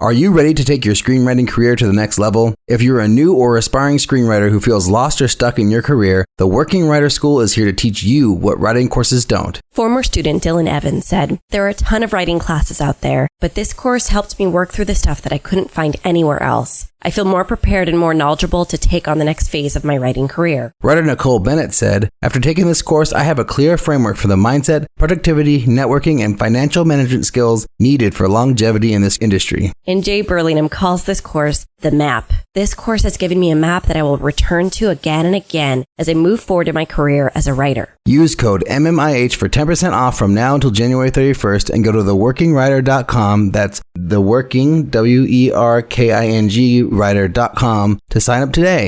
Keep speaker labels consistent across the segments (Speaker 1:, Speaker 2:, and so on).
Speaker 1: Are you ready to take your screenwriting career to the next level? If you're a new or aspiring screenwriter who feels lost or stuck in your career, the Working Writer School is here to teach you what writing courses don't.
Speaker 2: Former student Dylan Evans said, "There are a ton of writing classes out there, but this course helped me work through the stuff that I couldn't find anywhere else. I feel more prepared and more knowledgeable to take on the next phase of my writing career."
Speaker 1: Writer Nicole Bennett said, "After taking this course, I have a clear framework for the mindset, productivity, networking, and financial management skills needed for longevity in this industry."
Speaker 2: And Jay Burlingham calls this course the map. "This course has given me a map that I will return to again and again as I move forward in my career as a writer."
Speaker 1: Use code MMIH for 10% off from now until January 31st and go to theworkingwriter.com. That's theworking, WERKING, writer.com to sign up today.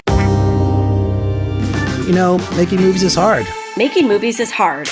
Speaker 1: You know, making movies is hard.
Speaker 2: Making movies is hard.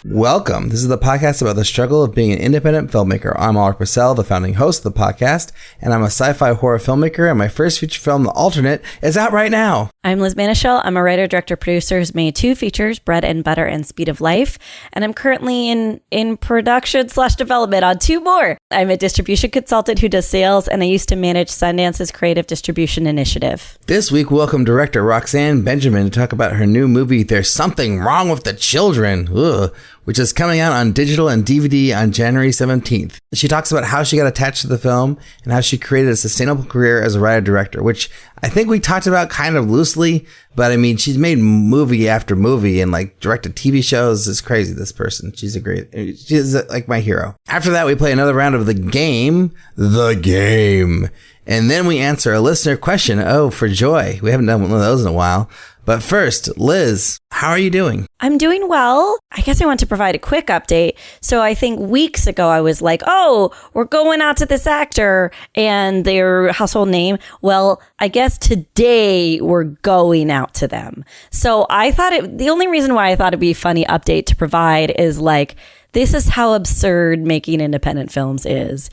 Speaker 1: Welcome. This is the podcast about the struggle of being an independent filmmaker. I'm Alrik Purcell, the founding host of the podcast, and I'm a sci-fi horror filmmaker, and my first feature film, The Alternate, is out right now.
Speaker 2: I'm Liz Manischel. I'm a writer, director, producer who's made 2 features, Bread and Butter and Speed of Life, and I'm currently in production/development on 2 more. I'm a distribution consultant who does sales, and I used to manage Sundance's creative distribution initiative.
Speaker 1: This week, welcome director Roxanne Benjamin to talk about her new movie, There's Something Wrong with the Children, which is coming out on digital and DVD on January 17th. She talks about how she got attached to the film and how she created a sustainable career as a writer-director, which I think we talked about kind of loosely, but I mean, she's made movie after movie and like directed TV shows. It's crazy, this person. She's like my hero. After that, we play another round of The Game. And then we answer a listener question. Oh, for joy. We haven't done one of those in a while. But first, Liz, how are you doing?
Speaker 2: I'm doing well. I guess I want to provide a quick update. So I think weeks ago, I was like, oh, we're going out to this actor and their household name. Well, I guess today we're going out to them. So I thought the only reason why I thought it'd be a funny update to provide is like, this is how absurd making independent films is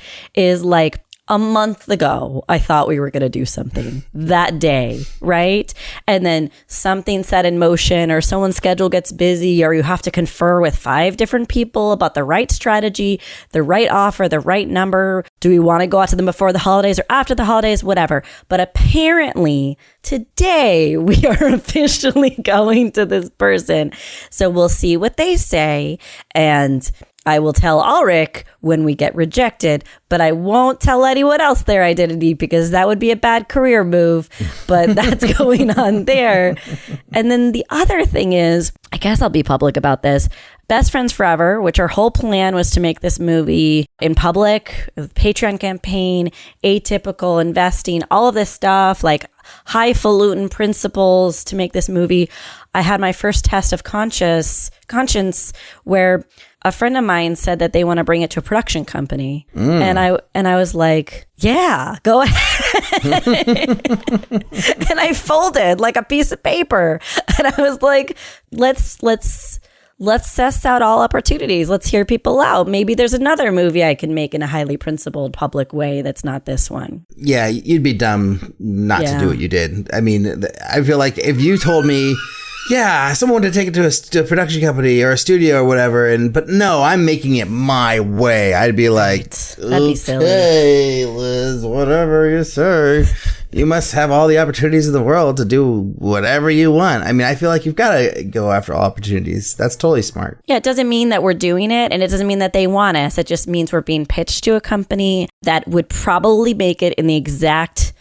Speaker 2: like, a month ago, I thought we were going to do something that day, right? And then something set in motion or someone's schedule gets busy or you have to confer with 5 different people about the right strategy, the right offer, the right number. Do we want to go out to them before the holidays or after the holidays? Whatever. But apparently today we are officially going to this person. So we'll see what they say. And I will tell Alrik when we get rejected, but I won't tell anyone else their identity because that would be a bad career move, but that's going on there. And then the other thing is, I guess I'll be public about this, Best Friends Forever, which our whole plan was to make this movie in public, Patreon campaign, atypical investing, all of this stuff, like highfalutin principles to make this movie. I had my first test of conscience where a friend of mine said that they want to bring it to a production company. And I was like, yeah, go ahead. And I folded like a piece of paper. And I was like, let's suss out all opportunities. Let's hear people out. Maybe there's another movie I can make in a highly principled public way that's not this one.
Speaker 1: Yeah, you'd be dumb not to do what you did. I mean, I feel like if you told me, yeah, someone wanted to take it to a production company or a studio or whatever, but no, I'm making it my way, I'd be like,
Speaker 2: that'd be silly.
Speaker 1: Okay, Liz, whatever you say. You must have all the opportunities in the world to do whatever you want. I mean, I feel like you've got to go after all opportunities. That's totally smart.
Speaker 2: Yeah, it doesn't mean that we're doing it, and it doesn't mean that they want us. It just means we're being pitched to a company that would probably make it in the exact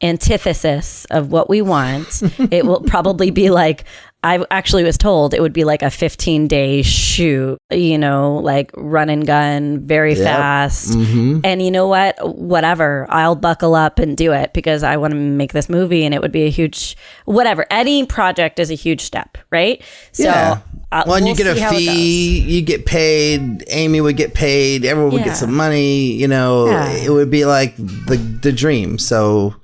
Speaker 2: antithesis of what we want. It will probably be like, I actually was told it would be like a 15-day shoot, like run and gun, very fast. Mm-hmm. And you know what? Whatever. I'll buckle up and do it because I want to make this movie and it would be a huge, whatever. Any project is a huge step, right? So,
Speaker 1: yeah. Well, you get a fee, you get paid, Amy would get paid, everyone would get some money, it would be like the dream. So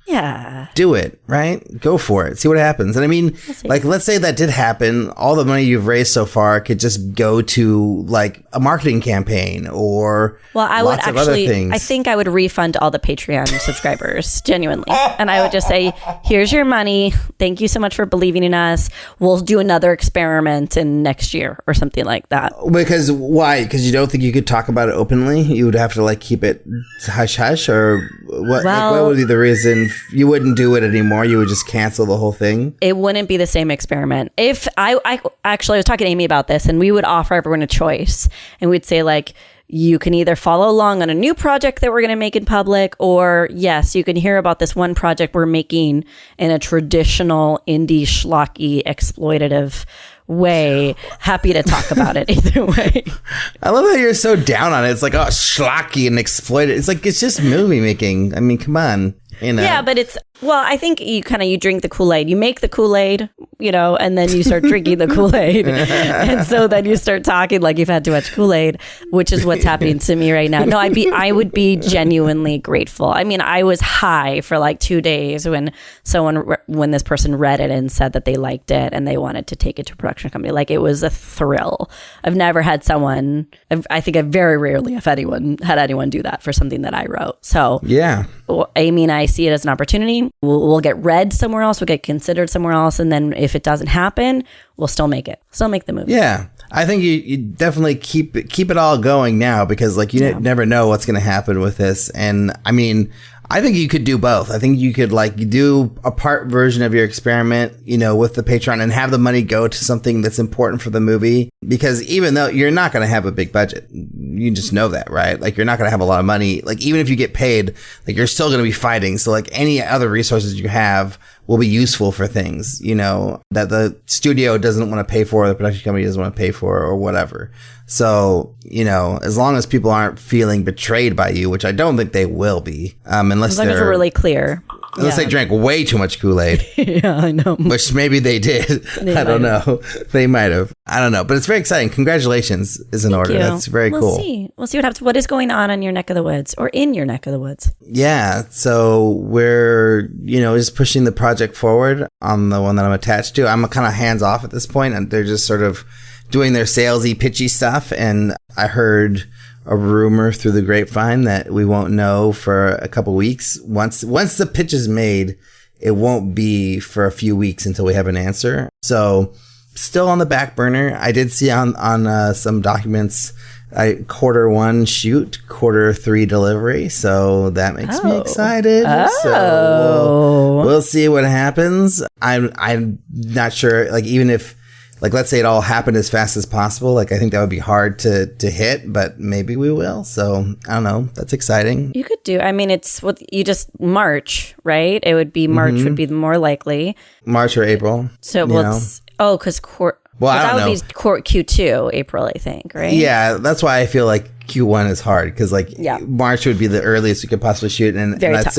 Speaker 1: do it, right? Go for it. See what happens. And I mean, let's say that did happen, all the money you've raised so far could just go to like a marketing campaign or lots of other things.
Speaker 2: I think I would refund all the Patreon subscribers, genuinely. And I would just say, here's your money. Thank you so much for believing in us. We'll do another experiment in next year or something like that.
Speaker 1: Because why? Because you don't think you could talk about it openly? You would have to like keep it hush hush, or what?
Speaker 2: Well,
Speaker 1: like, what would be the reason you wouldn't do it anymore? You would just cancel the whole thing?
Speaker 2: It wouldn't be the same experiment. If I was talking to Amy about this, and we would offer everyone a choice, and we'd say like, you can either follow along on a new project that we're going to make in public, or yes, you can hear about this one project we're making in a traditional indie schlocky exploitative way. Happy to talk about it either way.
Speaker 1: I love how you're so down on it. It's like, oh, schlocky and exploited. It's like, it's just movie making. I mean, come on. You know.
Speaker 2: Yeah, but I think you drink the Kool-Aid. You make the Kool-Aid, and then you start drinking the Kool-Aid. And so then you start talking like you've had too much Kool-Aid, which is what's happening to me right now. No, I would be genuinely grateful. I mean, I was high for like 2 days when this person read it and said that they liked it and they wanted to take it to a production company. Like, it was a thrill. I've never had I think I very rarely had anyone do that for something that I wrote. So
Speaker 1: yeah,
Speaker 2: Amy and I see it as an opportunity. We'll get read somewhere else. We'll get considered somewhere else. And then if it doesn't happen, we'll still make the movie.
Speaker 1: Yeah. I think you definitely keep it all going now, because like you never know what's going to happen with this. And I mean, I think you could do both. I think you could like do a part version of your experiment, with the Patreon, and have the money go to something that's important for the movie. Because even though you're not going to have a big budget, you just know that, right? Like, you're not going to have a lot of money. Like, even if you get paid, like, you're still going to be fighting. So like, any other resources you have will be useful for things, that the studio doesn't want to pay for, the production company doesn't want to pay for, or whatever. So, as long as people aren't feeling betrayed by you, which I don't think they will be, unless
Speaker 2: they're really clear.
Speaker 1: Unless they drank way too much Kool-Aid.
Speaker 2: Yeah, I know.
Speaker 1: Which maybe they did. I don't know. They might have. I don't know. But it's very exciting. Congratulations is in order. That's very cool.
Speaker 2: We'll see what happens. What is going on your neck of the woods, or in your neck of the woods?
Speaker 1: Yeah. So we're, just pushing the project forward on the one that I'm attached to. I'm kind of hands off at this point, and they're just sort of doing their salesy, pitchy stuff. And I heard a rumor through the grapevine that we won't know for a couple weeks. Once the pitch is made, it won't be for a few weeks until we have an answer. So still on the back burner. I did see on some documents, Q1 shoot, Q3 delivery. So that makes me excited.
Speaker 2: Oh.
Speaker 1: So we'll see what happens. I'm not sure, like, even if, like, let's say it all happened as fast as possible. Like, I think that would be hard to hit, but maybe we will. So I don't know. That's exciting.
Speaker 2: You could do. I mean, it's what you just March, right? It would be March would be more likely.
Speaker 1: March or April.
Speaker 2: So because that would be Q2, April, I think, right?
Speaker 1: Yeah, that's why I feel like Q1 is hard, because March would be the earliest we could possibly shoot, and let's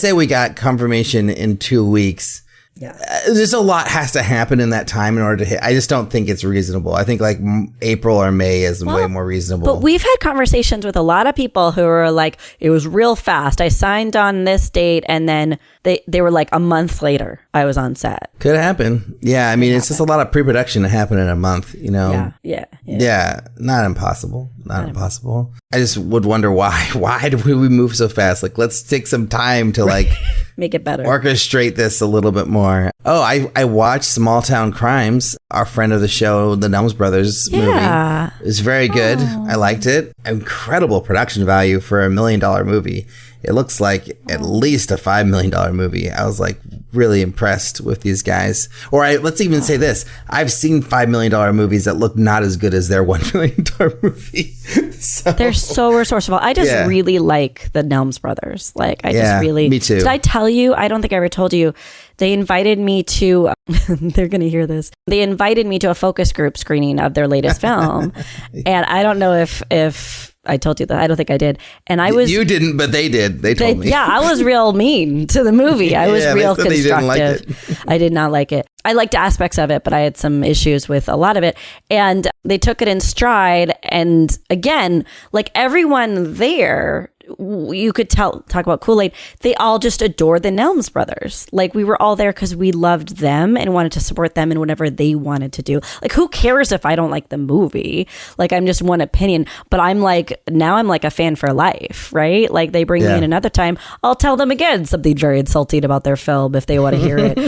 Speaker 1: say we got confirmation in 2 weeks. Yeah, there's a lot has to happen in that time in order to hit. I just don't think it's reasonable. I think like April or May is way more reasonable.
Speaker 2: But we've had conversations with a lot of people who are like, it was real fast. I signed on this date, and then they were like a month later, I was on set.
Speaker 1: Could happen. Yeah, I mean, it's just a lot of pre-production to happen in a month, Yeah, not impossible. Not impossible. I just would wonder why. Why do we move so fast? Like, let's take some time to like
Speaker 2: make it better.
Speaker 1: Orchestrate this a little bit more. Oh, I watched Small Town Crimes, our friend of the show, the Nelms Brothers movie. It's very good. I liked it. Incredible production value for $1 million movie. It looks like at least a $5 million movie. I was like really impressed with these guys. Or let's even say this. I've seen $5 million movies that look not as good as their $1 million movie. So,
Speaker 2: they're so resourceful. I just really like the Nelms Brothers. Like, me too. Did I tell you? I don't think I ever told you. They invited me to, they're going to hear this. They invited me to a focus group screening of their latest film. And I don't know if I told you that. I don't think I did. And I was...
Speaker 1: You didn't, but they did. They told me.
Speaker 2: Yeah, I was real mean to the movie. I was real constructive. I did not like it. I liked aspects of it, but I had some issues with a lot of it. And they took it in stride. And again, like, everyone there you could talk about Kool-Aid. They all just adore the Nelms brothers. Like, we were all there because we loved them and wanted to support them in whatever they wanted to do. Like, who cares if I don't like the movie? Like, I'm just one opinion. But I'm like, now I'm like a fan for life, right? Like, they bring me in another time, I'll tell them again something very insulting about their film if they want to hear it.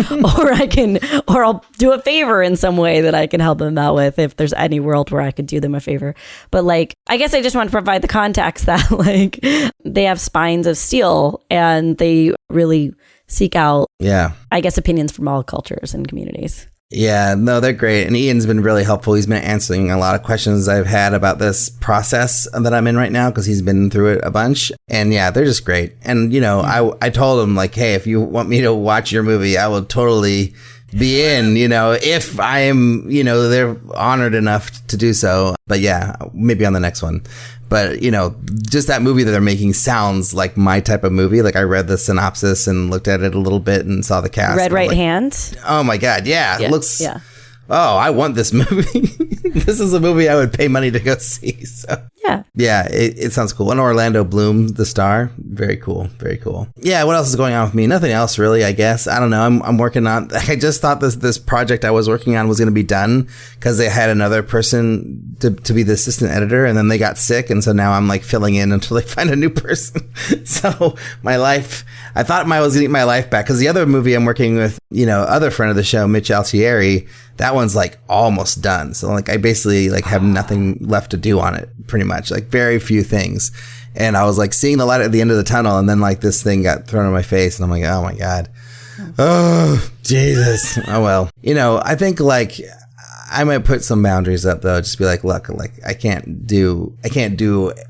Speaker 2: or I'll do a favor in some way that I can help them out with if there's any world where I could do them a favor. But like, I guess I just want to provide the context that like they have spines of steel and they really seek out, I guess, opinions from all cultures and communities.
Speaker 1: Yeah, no, they're great. And Ian's been really helpful. He's been answering a lot of questions I've had about this process that I'm in right now because he's been through it a bunch. And yeah, they're just great. And, you know, I told him, like, hey, if you want me to watch your movie, I will totally be in, you know, if I am, you know, they're honored enough to do so. But yeah, maybe on the next one. But, you know, just that movie that they're making sounds like my type of movie. Like, I read the synopsis and looked at it a little bit and saw the cast.
Speaker 2: Red Right Hand.
Speaker 1: Oh, my God. Yeah. It looks. Yeah. Oh, I want this movie. This is a movie I would pay money to go see. So. Yeah, it sounds cool. And Orlando Bloom, the star. Very cool. Very cool. Yeah, what else is going on with me? Nothing else, really, I guess. I don't know. I'm working on... I just thought this project I was working on was going to be done because they had another person to be the assistant editor, and then they got sick, and so now I'm like filling in until they find a new person. So my life... I thought I was getting my life back because the other movie I'm working with, you know, other friend of the show, Mitch Altieri, that one's like almost done. So like I basically like have nothing left to do on it, pretty much, like very few things. And I was like seeing the light at the end of the tunnel, and then like this thing got thrown in my face, and I'm like, oh my God. Oh, Jesus. Oh, well, you know, I think like I might put some boundaries up though. Just be like, look, like I can't do,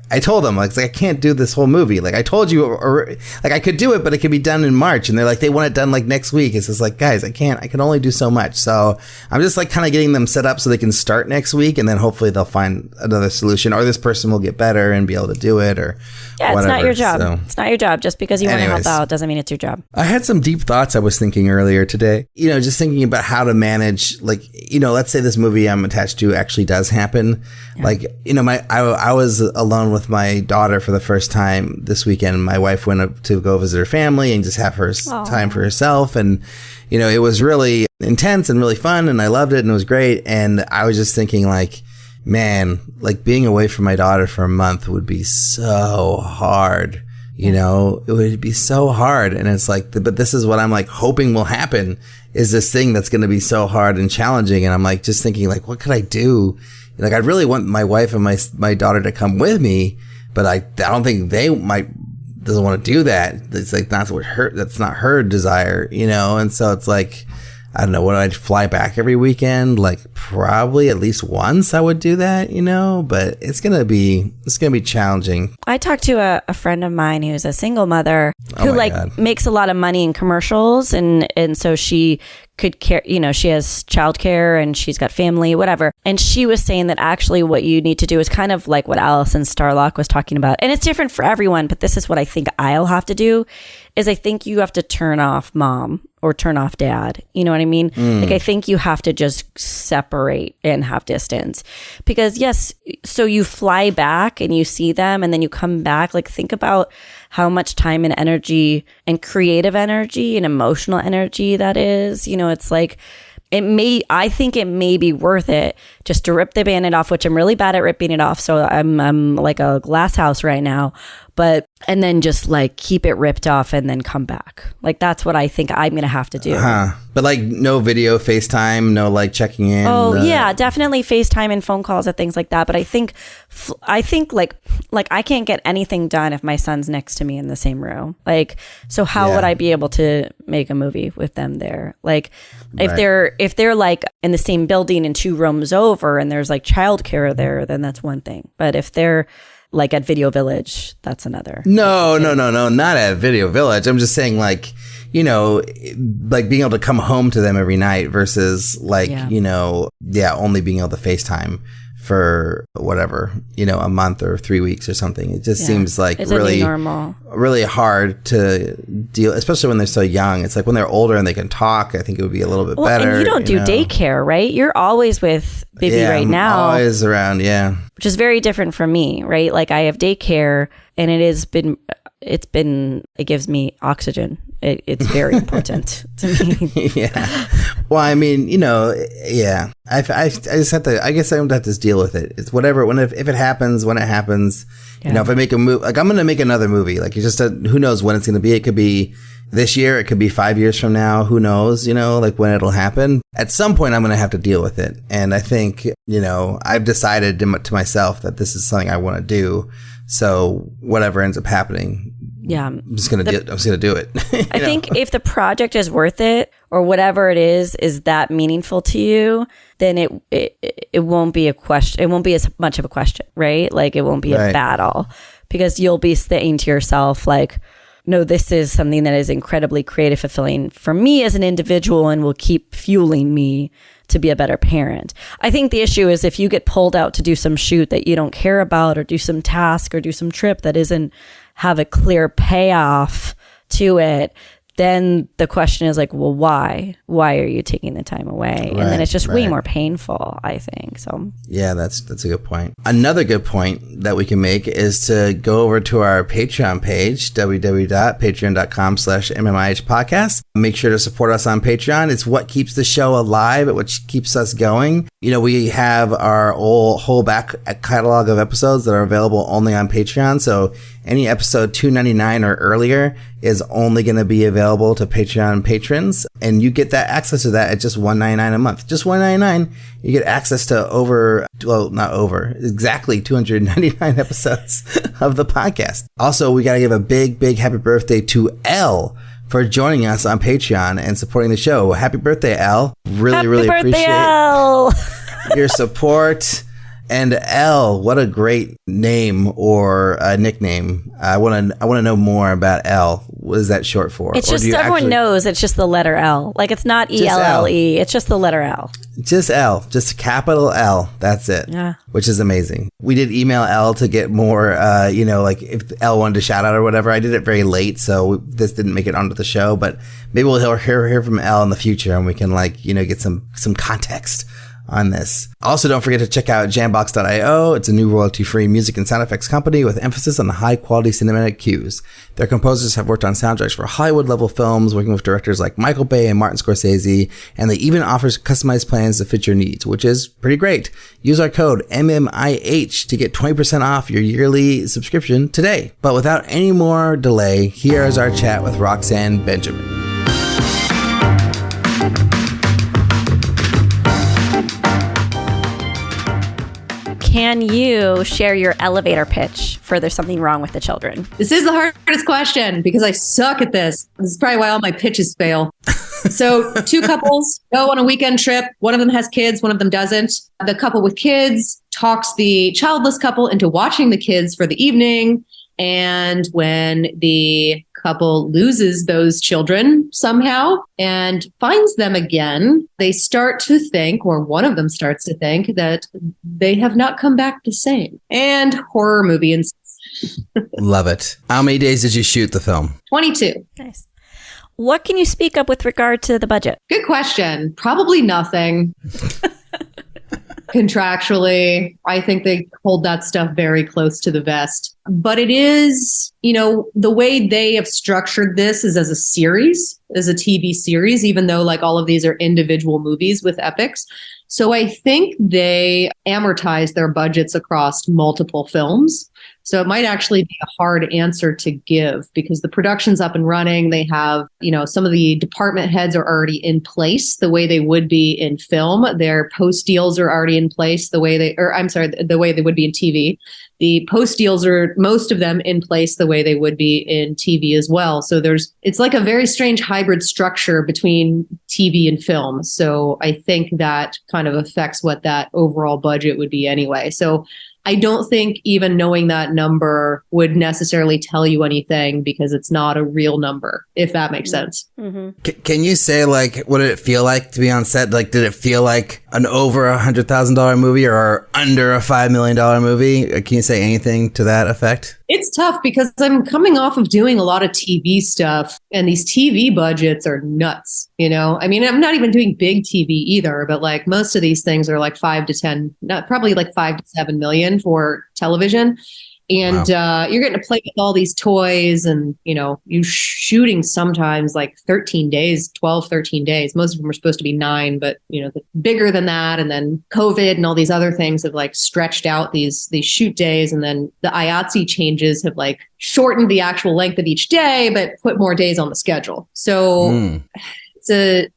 Speaker 1: I told them like I can't do this whole movie. Like I told you, or like I could do it, but it could be done in March. And they're like, they want it done like next week. It's just like, guys, I can only do so much. So I'm just like kind of getting them set up so they can start next week. And then hopefully they'll find another solution, or this person will get better and be able to do it, or whatever.
Speaker 2: It's not your job. So, it's not your job. Just because you want to help out doesn't mean it's your job. I
Speaker 1: had some deep thoughts I was thinking earlier today, you know, just thinking about how to manage, like, you know, let's say this movie I'm attached to actually does happen. Yeah. Like, you know, I was alone with my daughter for the first time this weekend. My wife went up to go visit her family and just have her time for herself. And, you know, it was really intense and really fun, and I loved it, and it was great. And I was just thinking like, man, like being away from my daughter for a month would be so hard. You know, it would be so hard. And it's like, but this is what I'm like hoping will happen, is this thing that's going to be so hard and challenging. And I'm like, just thinking like, what could I do? Like, I really want my wife and my daughter to come with me, but I don't think doesn't want to do that. It's like, that's not her desire, you know? And so it's like, I don't know, would I fly back every weekend? Like probably at least once I would do that, you know, but it's going to be challenging. I
Speaker 2: talked to a friend of mine who's a single mother who makes a lot of money in commercials. And so she could care, you know, she has childcare and she's got family, whatever. And she was saying that actually what you need to do is kind of like what Alison Starlock was talking about. And it's different for everyone, but this is what I think I'll have to do, is I think you have to turn off mom or turn off dad. You know what I mean? Like, I think you have to just separate and have distance, because yes, so you fly back and you see them and then you come back. Like, think about how much time and energy and creative energy and emotional energy that is. You know, it's like, I think it may be worth it just to rip the Band-Aid off, which I'm really bad at ripping it off. So I'm like a glass house right now, and then just like keep it ripped off and then come back. Like, that's what I think I'm going to have to do.
Speaker 1: But like no video FaceTime, no like checking in.
Speaker 2: Oh yeah, definitely FaceTime and phone calls and things like that. But I think like I can't get anything done if my son's next to me in the same room. Like, so how would I be able to make a movie with them there? Like, if they're like in the same building and 2 rooms over and there's like childcare there, then that's one thing. But if they're like at Video Village, that's another.
Speaker 1: No, not at Video Village. I'm just saying, like, you know, like being able to come home to them every night versus like, you know, only being able to FaceTime for whatever, a month or 3 weeks or something. It just seems like
Speaker 2: it's
Speaker 1: really
Speaker 2: normal,
Speaker 1: really hard to deal, especially when they're so young. It's like when they're older and they can talk, I think it would be a little bit better.
Speaker 2: And you don't do daycare, right? You're always with baby right
Speaker 1: I'm
Speaker 2: now.
Speaker 1: Always around,
Speaker 2: which is very different from me, right? Like I have daycare, and it gives me oxygen. It's very important to me.
Speaker 1: Yeah. Well, I mean, I just have to, I guess I don't have to deal with it. It's whatever, if it happens, when it happens, if I make a movie, like I'm going to make another movie, like it's just, who knows when it's going to be. It could be this year, it could be 5 years from now, who knows, like when it'll happen. At some point, I'm going to have to deal with it. And I think, I've decided to myself that this is something I want to do. So whatever ends up happening, I'm just going to do it.
Speaker 2: I think if the project is worth it, or whatever it is that meaningful to you, then it won't be a question. It won't be as much of a question, right? Like it won't be a battle, because you'll be saying to yourself like, no, this is something that is incredibly creative, fulfilling for me as an individual, and will keep fueling me to be a better parent. I think the issue is if you get pulled out to do some shoot that you don't care about, or do some task, or do some trip that isn't have a clear payoff to it, then the question is like, well, why? Why are you taking the time away? And then it's just way more painful, I think. So
Speaker 1: yeah, that's a good point. Another good point that we can make is to go over to our Patreon page, www.patreon.com/MMIH podcast. Make sure to support us on Patreon. It's what keeps the show alive, which keeps us going. We have our whole back catalog of episodes that are available only on Patreon. So any episode 299 or earlier is only going to be available to Patreon patrons, and you get that access to that at just $1.99 a month. Just $1.99, you get access to exactly 299 episodes of the podcast. Also, we got to give a big happy birthday to Elle for joining us on Patreon and supporting the show. Happy birthday, Elle. Really appreciate your support. And Elle, what a great name or nickname. I want to know more about Elle. What is that short for?
Speaker 2: It's just everyone knows it's just the letter L. Like it's not ELLE. It's just the letter L.
Speaker 1: Just L. Just capital L. That's it. Yeah. Which is amazing. We did email Elle to get more, like if Elle wanted to shout out or whatever. I did it very late, so this didn't make it onto the show. But maybe we'll hear from Elle in the future, and we can get some context on this. Also, don't forget to check out Jambox.io. It's a new royalty-free music and sound effects company with emphasis on the high-quality cinematic cues. Their composers have worked on soundtracks for Hollywood-level films, working with directors like Michael Bay and Martin Scorsese, and they even offer customized plans to fit your needs, which is pretty great. Use our code MMIH to get 20% off your yearly subscription today. But without any more delay, here is our chat with Roxanne Benjamin.
Speaker 2: Can you share your elevator pitch for There's Something Wrong with the Children?
Speaker 3: This is the hardest question because I suck at this. This is probably why all my pitches fail. So 2 couples go on a weekend trip. One of them has kids, one of them doesn't. The couple with kids talks the childless couple into watching the kids for the evening. And when the couple loses those children somehow and finds them again, they start to think, or one of them starts to think, that they have not come back the same. And horror movie. And
Speaker 1: love it. How many days did you shoot the film?
Speaker 3: 22.
Speaker 2: Nice. What can you speak up with regard to the budget?
Speaker 3: Good question. Probably nothing. Contractually, I think they hold that stuff very close to the vest. But it is, the way they have structured this is as a series, as a TV series, even though like all of these are individual movies with epics. So I think they amortize their budgets across multiple films. So it might actually be a hard answer to give because the production's up and running. They have, some of the department heads are already in place the way they would be in film. Their post deals are already in place the way the way they would be in TV. The post deals are, most of them, in place the way they would be in TV as well. So it's like a very strange hybrid structure between TV and film. So I think that kind of affects what that overall budget would be anyway. So I don't think even knowing that number would necessarily tell you anything because it's not a real number, if that makes sense.
Speaker 2: Mm-hmm.
Speaker 1: Can you say, like, what did it feel like to be on set? Like, did it feel like an over $100,000 movie or under a $5 million movie? Can you say anything to that effect?
Speaker 3: It's tough because I'm coming off of doing a lot of TV stuff, and these TV budgets are nuts. I mean, I'm not even doing big TV either, but like most of these things are like 5 to 10, probably like 5 to 7 million for television. And you're getting to play with all these toys and, you shooting sometimes like 13 days, 12, 13 days. Most of them are supposed to be 9, but, bigger than that. And then COVID and all these other things have like stretched out these shoot days. And then the IATSE changes have like shortened the actual length of each day, but put more days on the schedule. So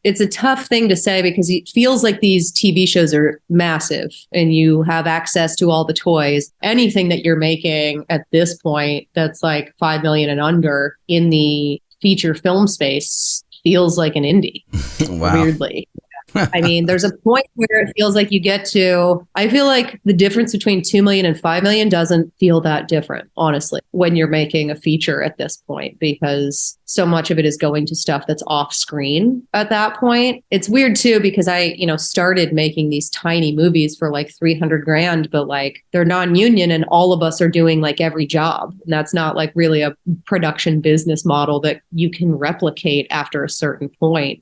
Speaker 3: it's a tough thing to say because it feels like these TV shows are massive and you have access to all the toys. Anything that you're making at this point that's like 5 million and under in the feature film space feels like an indie.
Speaker 1: Wow.
Speaker 3: Weirdly. I mean, there's a point where it feels like I feel like the difference between 2 million and 5 million doesn't feel that different, honestly, when you're making a feature at this point, because so much of it is going to stuff that's off screen at that point. It's weird too, because I, started making these tiny movies for like 300 grand, but like they're non-union and all of us are doing like every job. And that's not like really a production business model that you can replicate after a certain point,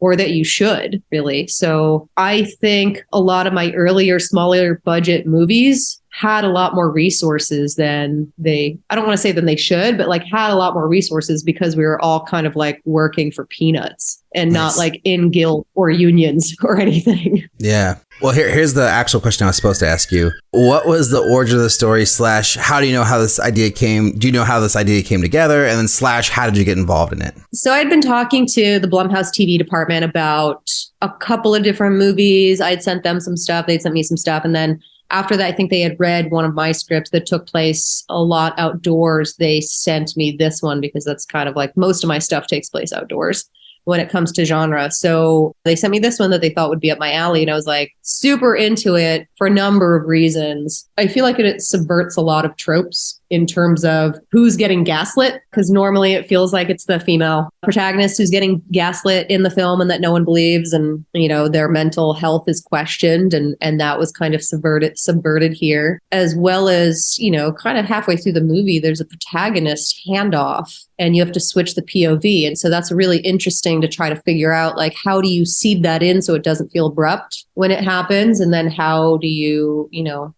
Speaker 3: or that you should really. So I think a lot of my earlier, smaller budget movies had a lot more resources than I don't want to say than they should, but like had a lot more resources because we were all kind of like working for peanuts and not like in guild or unions or anything.
Speaker 1: Yeah. Well, here's the actual question I was supposed to ask you. What was the origin of the story / how do you know how this idea came? Do you know how this idea came together? And then / how did you get involved in it?
Speaker 3: So I'd been talking to the Blumhouse TV department about a couple of different movies. I'd sent them some stuff. They'd sent me some stuff. And then after that, I think they had read one of my scripts that took place a lot outdoors. They sent me this one because that's kind of like most of my stuff takes place outdoors when it comes to genre. So they sent me this one that they thought would be up my alley. And I was like super into it for a number of reasons. I feel like it subverts a lot of tropes in terms of who's getting gaslit, because normally it feels like it's the female protagonist who's getting gaslit in the film and that no one believes, and their mental health is questioned, and that was kind of subverted here, as well as kind of halfway through the movie there's a protagonist handoff and you have to switch the POV, and so that's really interesting to try to figure out like how do you seed that in so it doesn't feel abrupt when it happens, and then how do you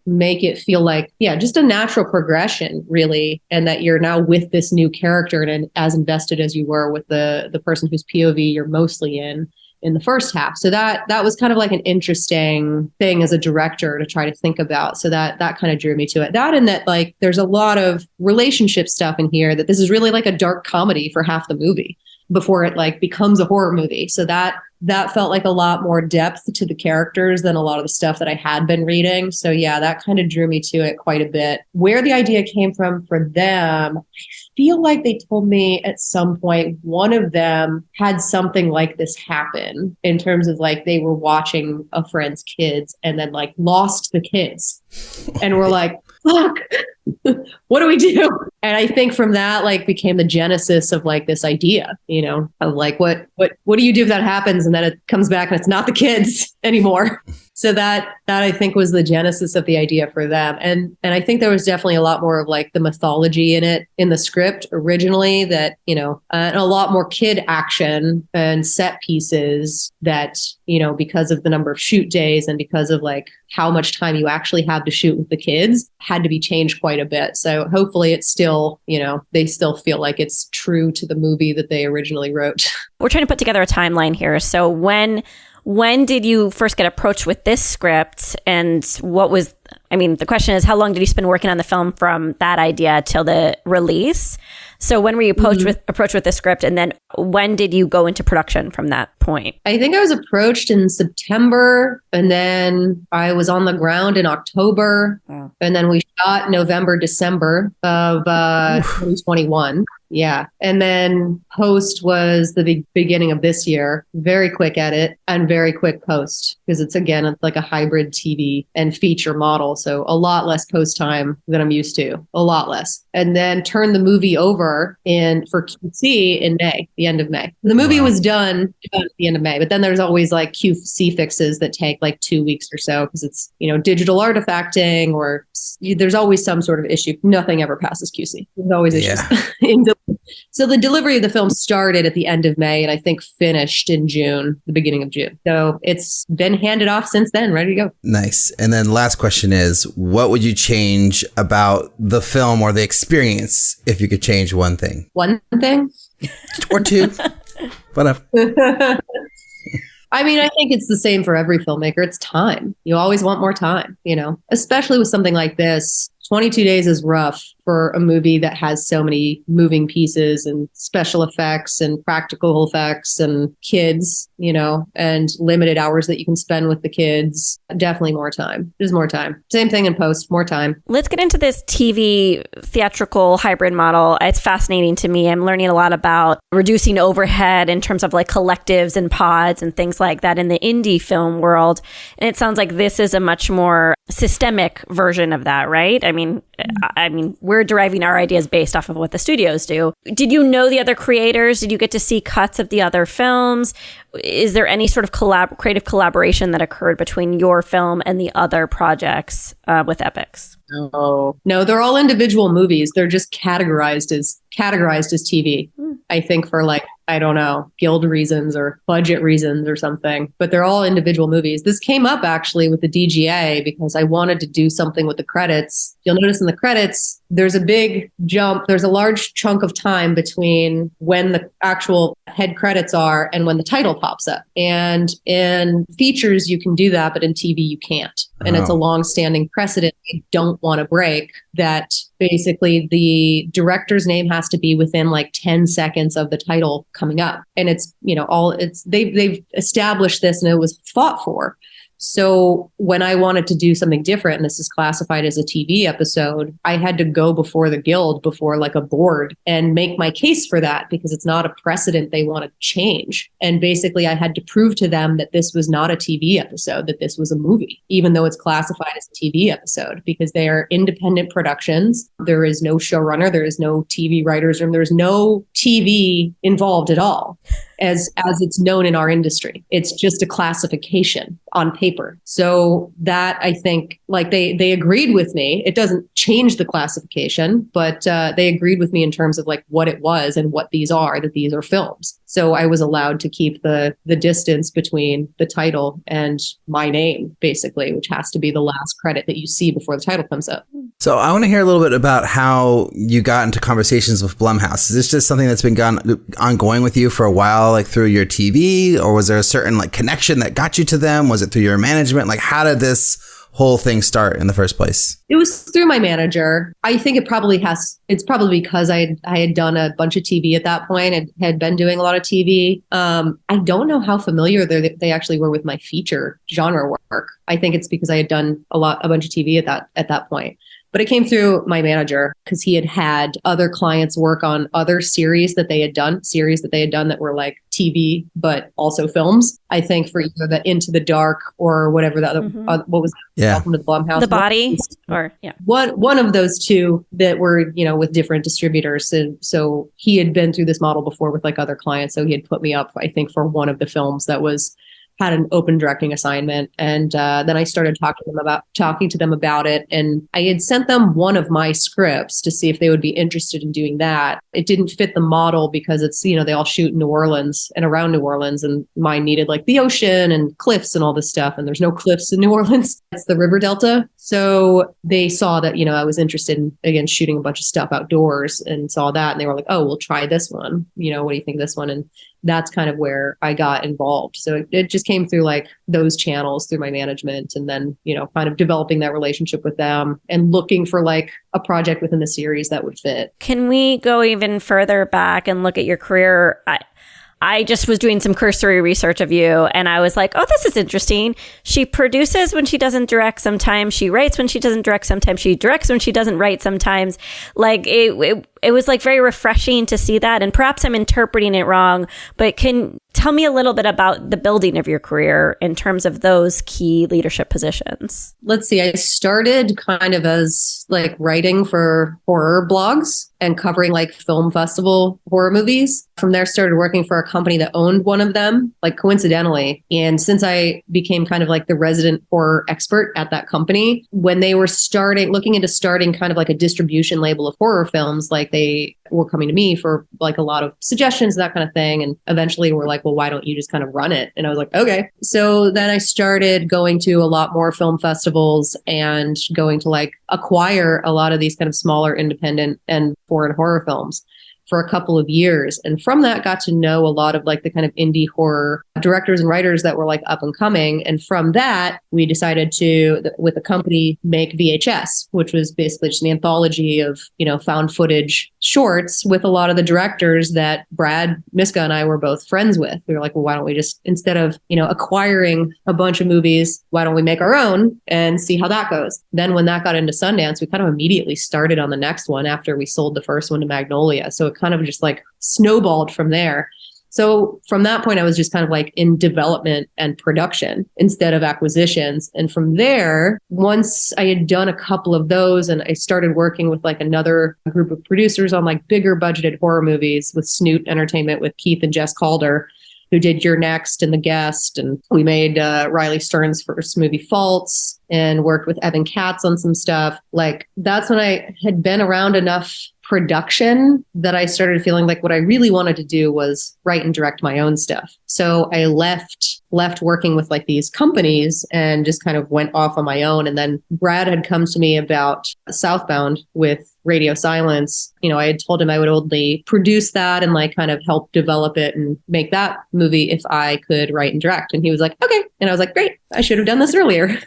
Speaker 3: make it feel like just a natural progression really, and that you're now with this new character and as invested as you were with the person whose POV you're mostly in the first half. So that was kind of like an interesting thing as a director to try to think about. So that kind of drew me to it. That, and that like there's a lot of relationship stuff in here, that this is really like a dark comedy for half the movie before it like becomes a horror movie. So that felt like a lot more depth to the characters than a lot of the stuff that I had been reading. So yeah, that kind of drew me to it quite a bit. Where the idea came from for them, I feel like they told me at some point one of them had something like this happen, in terms of like they were watching a friend's kids and then like lost the kids and were like, fuck, what do we do? And I think from that like became the genesis of like this idea, of like what do you do if that happens and then it comes back and it's not the kids anymore? So that I think was the genesis of the idea for them. And I think there was definitely a lot more of like the mythology in it in the script originally, that, and a lot more kid action and set pieces that, because of the number of shoot days and because of like how much time you actually have to shoot with the kids had to be changed quite a bit. So hopefully it's still, they still feel like it's true to the movie that they originally wrote.
Speaker 2: We're trying to put together a timeline here. So when did you first get approached with this script, and what was, the question is, how long did you spend working on the film from that idea till the release? So when were you approached with this script, and then when did you go into production from that point? I
Speaker 3: think I was approached in September, and then I was on the ground in October, and then we shot November, December of 2021. Yeah. And then post was the beginning of this year. Very quick edit and very quick post, because it's like a hybrid TV and feature model. So a lot less post time than I'm used to, a lot less. And then turn the movie over for QC in May, the end of May. The movie was done at the end of May, but then there's always like QC fixes that take like 2 weeks or so, because it's, digital artifacting, or there's always some sort of issue. Nothing ever passes QC. There's always issues. So the delivery of the film started at the end of May and I think finished in June, the beginning of June. So it's been handed off since then, ready to go.
Speaker 1: Nice. And then last question is, what would you change about the film or the experience if you could change one thing?
Speaker 3: One thing?
Speaker 1: Or two. Whatever.
Speaker 3: I mean, I think it's the same for every filmmaker. It's time. You always want more time, especially with something like this. 22 days is rough for a movie that has so many moving pieces and special effects and practical effects and kids, and limited hours that you can spend with the kids. Definitely more time. There's more time. Same thing in post, more time.
Speaker 2: Let's get into this TV theatrical hybrid model. It's fascinating to me. I'm learning a lot about reducing overhead in terms of like collectives and pods and things like that in the indie film world. And it sounds like this is a much more systemic version of that, right? I mean, we're deriving our ideas based off of what the studios do. Did you know the other creators? Did you get to see cuts of the other films? Is there any sort of creative collaboration that occurred between your film and the other projects with Epix?
Speaker 3: No, they're all individual movies. They're just categorized as TV. I think for I don't know, guild reasons or budget reasons or something, but they're all individual movies. This came up actually with the DGA because I wanted to do something with the credits. You'll notice in the credits, there's a big jump. There's a large chunk of time between when the actual head credits are and when the title pops up. And in features, you can do that, but in TV, you can't. And it's a long-standing precedent I don't want to break, that basically the director's name has to be within 10 seconds of the title coming up. And it's, they've established this and it was fought for. So when I wanted to do something different, and this is classified as a TV episode, I had to go before the guild, before a board, and make my case for that, because it's not a precedent they want to change. And basically I had to prove to them that this was not a TV episode, that this was a movie, even though it's classified as a TV episode, because they are independent productions. There is no showrunner, there is no TV writer's room, there's no TV involved at all. As it's known in our industry. It's just a classification on paper. So that, I think, they agreed with me. It doesn't change the classification, but they agreed with me in terms of what it was and what these are, that these are films. So I was allowed to keep the distance between the title and my name, basically, which has to be the last credit that you see before the title comes up.
Speaker 1: So I want to hear a little bit about how you got into conversations with Blumhouse. Is this just something that's been ongoing with you for a while, through your TV, or was there a certain connection that got you to them? Was it through your management? How did this whole thing start in the first place?
Speaker 3: It was through my manager. I think it's probably because I had done a bunch of TV at that point and had been doing a lot of TV. I don't know how familiar they actually were with my feature genre work. I think it's because I had done a bunch of TV at that point. But it came through my manager because he had other clients work on other series that they had done that were TV, but also films. I think for either the Into the Dark or whatever the other, what was that?
Speaker 1: Yeah.
Speaker 3: Welcome to the Blumhouse.
Speaker 2: The Body, or yeah.
Speaker 3: One of those two that were, with different distributors. So he had been through this model before with other clients. So he had put me up, I think, for one of the films that had an open directing assignment. And then I started talking to them about it. And I had sent them one of my scripts to see if they would be interested in doing that. It didn't fit the model because it's, they all shoot in New Orleans and around New Orleans. And mine needed the ocean and cliffs and all this stuff. And there's no cliffs in New Orleans. It's the river delta. So they saw that, I was interested in, again, shooting a bunch of stuff outdoors, and saw that. And they were like, oh, we'll try this one. What do you think of this one? And that's kind of where I got involved. So it just came through those channels, through my management, and then, kind of developing that relationship with them and looking for a project within the series that would fit.
Speaker 2: Can we go even further back and look at your career? I just was doing some cursory research of you, and I was like, oh, this is interesting. She produces when she doesn't direct sometimes. She writes when she doesn't direct sometimes. She directs when she doesn't write sometimes. Like, it was like very refreshing to see that. And perhaps I'm interpreting it wrong, but can tell me a little bit about the building of your career in terms of those key leadership positions.
Speaker 3: Let's see. I started kind of as like writing for horror blogs and covering like film festival horror movies. From there, started working for a company that owned one of them, like coincidentally. And since I became kind of like the resident horror expert at that company, when they were looking into starting kind of like a distribution label of horror films, like they were coming to me for like a lot of suggestions, that kind of thing. And eventually we're like, well, why don't you just kind of run it? And I was like, okay. So then I started going to a lot more film festivals and going to like acquire a lot of these kind of smaller independent and foreign horror films for a couple of years. And from that, got to know a lot of like the kind of indie horror directors and writers that were like up and coming. And from that, we decided to, with the company, make VHS, which was basically just an anthology of, found footage shorts with a lot of the directors that Brad Miska and I were both friends with. We were like, well, why don't we just, instead of, acquiring a bunch of movies, why don't we make our own and see how that goes? Then when that got into Sundance, we kind of immediately started on the next one after we sold the first one to Magnolia. So it kind of just like snowballed from there. So from that point, I was just kind of like in development and production instead of acquisitions. And from there, once I had done a couple of those and I started working with like another group of producers on like bigger budgeted horror movies with Snoot Entertainment with Keith and Jess Calder, who did You're Next and The Guest. And we made Riley Stern's first movie, Faults, and worked with Evan Katz on some stuff. Like that's when I had been around enough production that I started feeling like what I really wanted to do was write and direct my own stuff. So I left working with like these companies and just kind of went off on my own. And then Brad had come to me about Southbound with Radio Silence. I had told him I would only produce that and like kind of help develop it and make that movie if I could write and direct. And he was like, okay. And I was like, great, I should have done this earlier.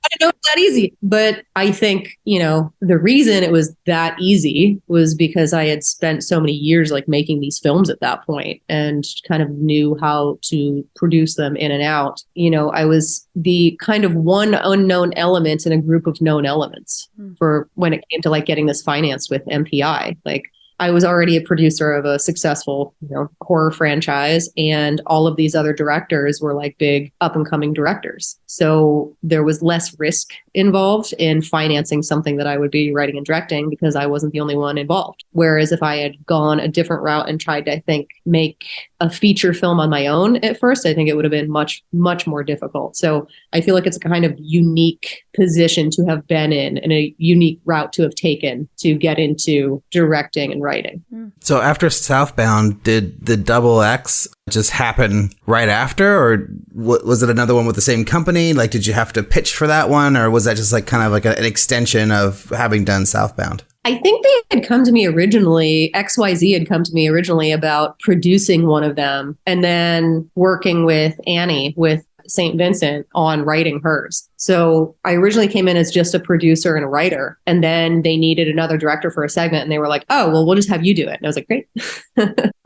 Speaker 3: I know it's that easy. But I think, the reason it was that easy was because I had spent so many years like making these films at that point and kind of knew how to produce them in and out. I was the kind of one unknown element in a group of known elements for when it came to like getting this financed with MPI. Like I was already a producer of a successful, horror franchise, and all of these other directors were like big up and coming directors. So there was less risk involved in financing something that I would be writing and directing because I wasn't the only one involved. Whereas if I had gone a different route and tried to, I think, make a feature film on my own at first, I think it would have been much, much more difficult. So I feel like it's a kind of unique position to have been in and a unique route to have taken to get into directing and writing.
Speaker 1: So after Southbound, did the Double X just happen right after, or was it another one with the same company? Like, did you have to pitch for that one, or was that just like kind of like an extension of having done Southbound?
Speaker 3: I think they had come to me originally, XYZ had come to me originally about producing one of them and then working with Annie with St. Vincent on writing hers. So I originally came in as just a producer and a writer, and then they needed another director for a segment, and they were like, oh, well, we'll just have you do it. And I was like, great.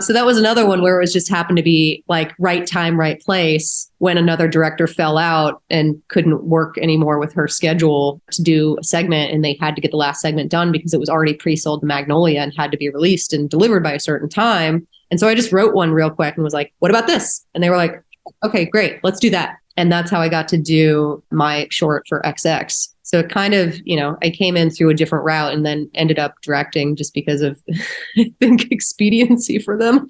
Speaker 3: So that was another one where it was just happened to be like right time, right place when another director fell out and couldn't work anymore with her schedule to do a segment, and they had to get the last segment done because it was already pre-sold to Magnolia and had to be released and delivered by a certain time. And so I just wrote one real quick and was like, what about this? And they were like, okay, great, let's do that. And that's how I got to do my short for XX. So it kind of, I came in through a different route and then ended up directing just because of, I think, expediency for them.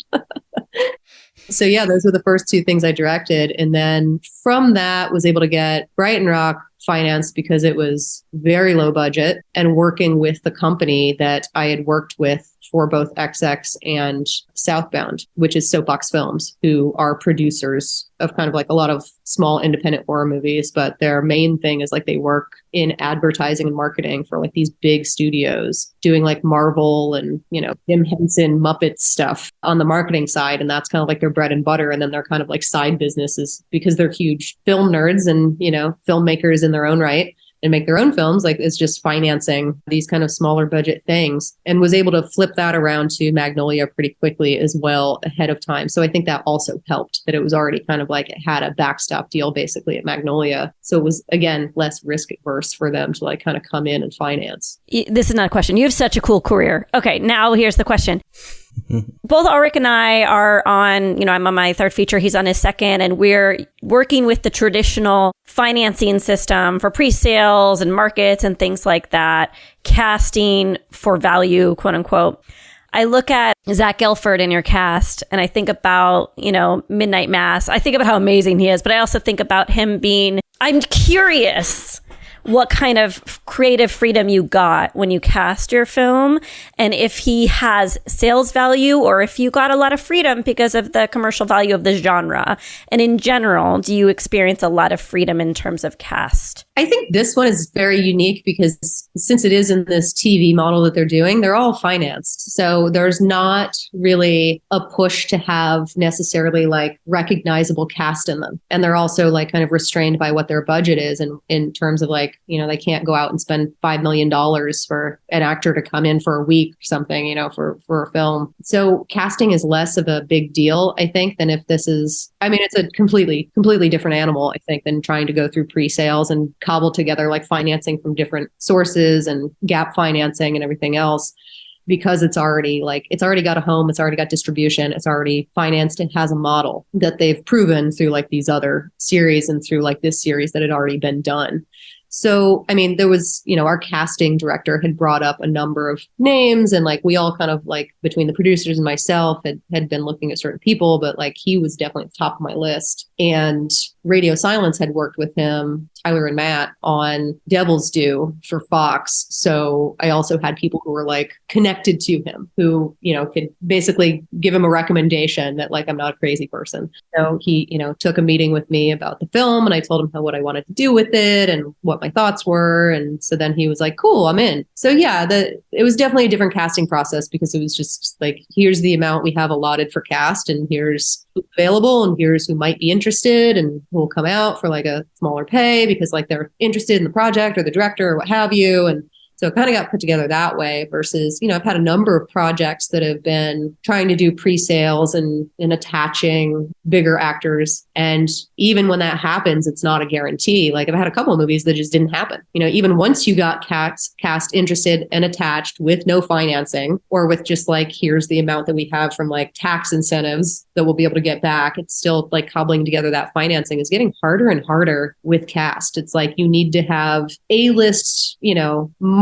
Speaker 3: So yeah, those were the first two things I directed. And then from that was able to get Brighton Rock financed because it was very low budget, and working with the company that I had worked with for both XX and Southbound, which is Soapbox Films, who are producers of kind of like a lot of small independent horror movies. But their main thing is like they work in advertising and marketing for like these big studios doing like Marvel and, Jim Henson Muppet stuff on the marketing side. And that's kind of like their bread and butter. And then they're kind of like side businesses because they're huge film nerds and, filmmakers in their own right. and make their own films, like is just financing these kind of smaller budget things, and was able to flip that around to Magnolia pretty quickly as well ahead of time. So I think that also helped, that it was already kind of like it had a backstop deal basically at Magnolia. So it was, again, less risk adverse for them to like kind of come in and finance.
Speaker 2: This is not a question. You have such a cool career. Okay, now here's the question. Both Alrik and I are on, I'm on my third feature, he's on his second, and we're working with the traditional financing system for pre-sales and markets and things like that, casting for value, quote unquote. I look at Zach Gelford in your cast and I think about, Midnight Mass. I think about how amazing he is, but I also think about him I'm curious what kind of creative freedom you got when you cast your film, and if he has sales value or if you got a lot of freedom because of the commercial value of the genre. And in general, do you experience a lot of freedom in terms of cast?
Speaker 3: I think this one is very unique because since it is in this TV model that they're doing, they're all financed. So there's not really a push to have necessarily like recognizable cast in them. And they're also like kind of restrained by what their budget is. And in terms of like, they can't go out and spend $5 million for an actor to come in for a week or something, for a film. So casting is less of a big deal, I think, than if this is, it's a completely different animal, I think, than trying to go through pre-sales and cobble together like financing from different sources and gap financing and everything else, because it's already got a home, it's already got distribution, it's already financed, it has a model that they've proven through like these other series and through like this series that had already been done. So, there was, our casting director had brought up a number of names, and like we all kind of like between the producers and myself had been looking at certain people, but like he was definitely at the top of my list. And Radio Silence had worked with him, Tyler and Matt, on Devil's Due for Fox. So I also had people who were like connected to him who, could basically give him a recommendation that like I'm not a crazy person. So he, took a meeting with me about the film, and I told him what I wanted to do with it and what my thoughts were. And so then he was like, cool, I'm in. So yeah, it was definitely a different casting process because it was just like, here's the amount we have allotted for cast, and here's who's available, and here's who might be interested and who will come out for like a smaller pay because like they're interested in the project or the director or what have you. And so it kind of got put together that way versus, I've had a number of projects that have been trying to do pre-sales and attaching bigger actors. And even when that happens, it's not a guarantee. Like I've had a couple of movies that just didn't happen. Even once you got cast interested and attached with no financing, or with just like, here's the amount that we have from like tax incentives that we'll be able to get back, it's still like cobbling together that financing is getting harder and harder with cast. It's like you need to have A-list,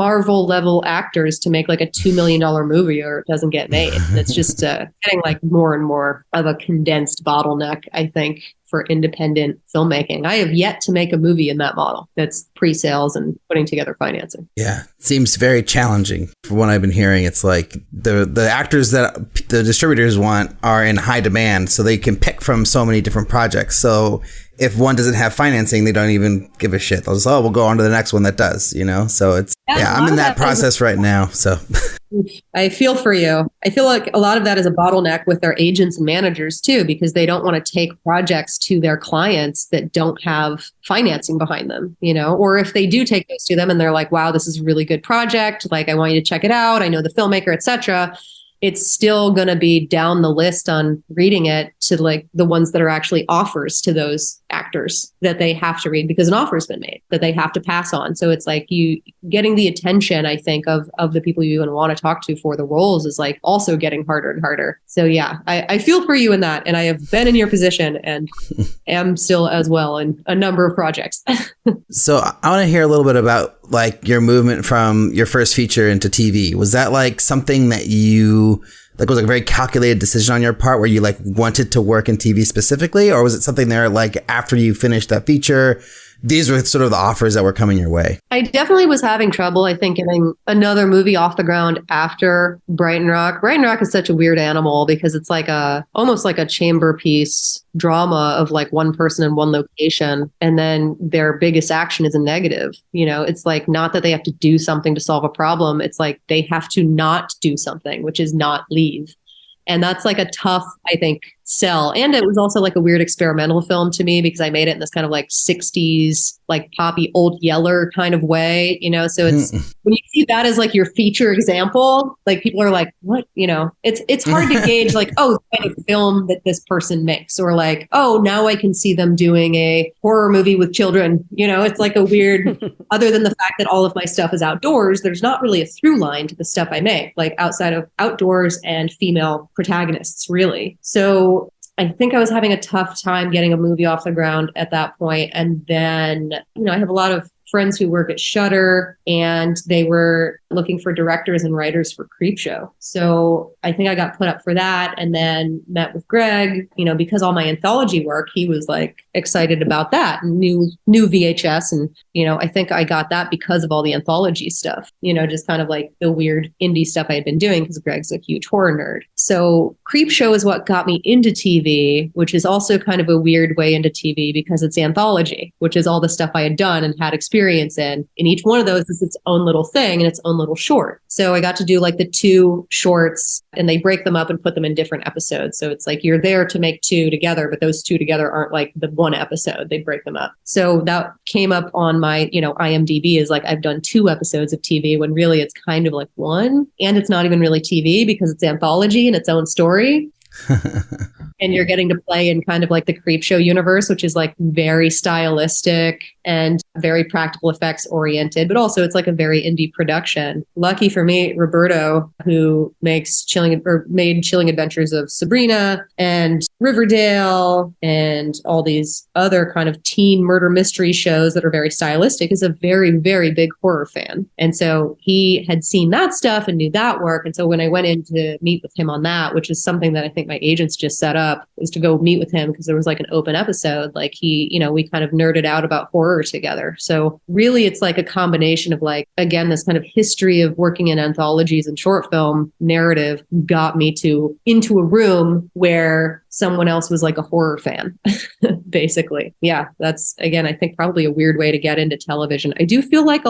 Speaker 3: Marvel level actors to make like a $2 million movie or it doesn't get made. It's just getting like more and more of a condensed bottleneck, I think, for independent filmmaking. I have yet to make a movie in that model that's pre-sales and putting together financing.
Speaker 1: Yeah, it seems very challenging. From what I've been hearing, it's like the actors that the distributors want are in high demand, so they can pick from so many different projects. So if one doesn't have financing, they don't even give a shit. They'll just, we'll go on to the next one that does, So it's, I'm in that process right now. So
Speaker 3: I feel for you. I feel like a lot of that is a bottleneck with their agents and managers too, because they don't want to take projects to their clients that don't have financing behind them, or if they do take those to them and they're like, wow, this is a really good project. Like, I want you to check it out. I know the filmmaker, etc. It's still going to be down the list on reading it to like the ones that are actually offers to those actors that they have to read because an offer has been made that they have to pass on. So it's like you getting the attention, I think, of the people you even want to talk to for the roles is like also getting harder and harder. So yeah, I feel for you in that. And I have been in your position and am still as well in a number of projects.
Speaker 1: So I want to hear a little bit about like your movement from your first feature into TV. Was that like something that you like was like a very calculated decision on your part where you like wanted to work in TV specifically? Or was it something there like after you finished that feature, these were sort of the offers that were coming your way?
Speaker 3: I definitely was having trouble, I think, getting another movie off the ground after Brighton Rock. Brighton Rock is such a weird animal because it's like almost like a chamber piece drama of like one person in one location. And then their biggest action is a negative. It's like not that they have to do something to solve a problem. It's like they have to not do something, which is not leave. And that's like a tough, I think, sell. And it was also like a weird experimental film to me because I made it in this kind of like 60s, like poppy old yeller kind of way, you know? So it's, when you see that as like your feature example, like people are like, what, you know, it's hard to gauge like, oh, the kind of film that this person makes, or like, oh, now I can see them doing a horror movie with children. You know, it's like a weird, other than the fact that all of my stuff is outdoors, there's not really a through line to the stuff I make, like outside of outdoors and female protagonists, really. So I think I was having a tough time getting a movie off the ground at that point. And then, you know, I have a lot of friends who work at Shudder, and they were looking for directors and writers for Creepshow. So I think I got put up for that, and then met with Greg, you know, because all my anthology work, he was like excited about that, new VHS. And, you know, I think I got that because of all the anthology stuff, you know, just kind of like the weird indie stuff I had been doing because Greg's a huge horror nerd. So Creepshow is what got me into TV, which is also kind of a weird way into TV because it's anthology, which is all the stuff I had done and had experience in. And each one of those is its own little thing and its own little short. So I got to do like the 2 shorts, and they break them up and put them in different episodes. So it's like you're there to make 2 together, but those 2 together aren't like the one episode. They break them up. So that came up on my, you know, IMDb is like I've done 2 episodes of TV when really it's kind of like 1. And it's not even really TV because it's anthology and its own story. And you're getting to play in kind of like the Creepshow universe, which is like very stylistic and very practical effects oriented, but also it's like a very indie production. Lucky for me, Roberto, who made Chilling Adventures of Sabrina and Riverdale and all these other kind of teen murder mystery shows that are very stylistic, is a very, very big horror fan. And so he had seen that stuff and knew that work. And so when I went in to meet with him on that, which is something that I think my agents just set up, is to go meet with him because there was like an open episode, like he, you know, we kind of nerded out about horror together. So really it's like a combination of like, again, this kind of history of working in anthologies and short film narrative got me into a room where someone else was like a horror fan, basically. Yeah, that's, again, I think probably a weird way to get into television. I do feel like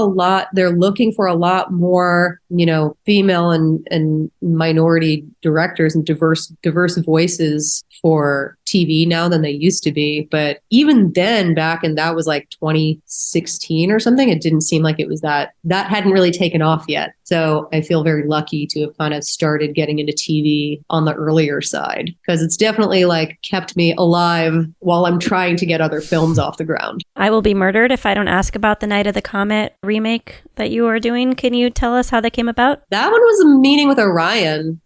Speaker 3: they're looking for a lot more, you know, female and minority directors and diverse voices for TV now than they used to be. But even then, back in that was like 2016 or something, it didn't seem like it was that hadn't really taken off yet. So I feel very lucky to have kind of started getting into TV on the earlier side, because it's definitely like kept me alive while I'm trying to get other films off the ground.
Speaker 2: I will be murdered if I don't ask about the Night of the Comet remake that you are doing. Can you tell us how that came about?
Speaker 3: That one was a meeting with Orion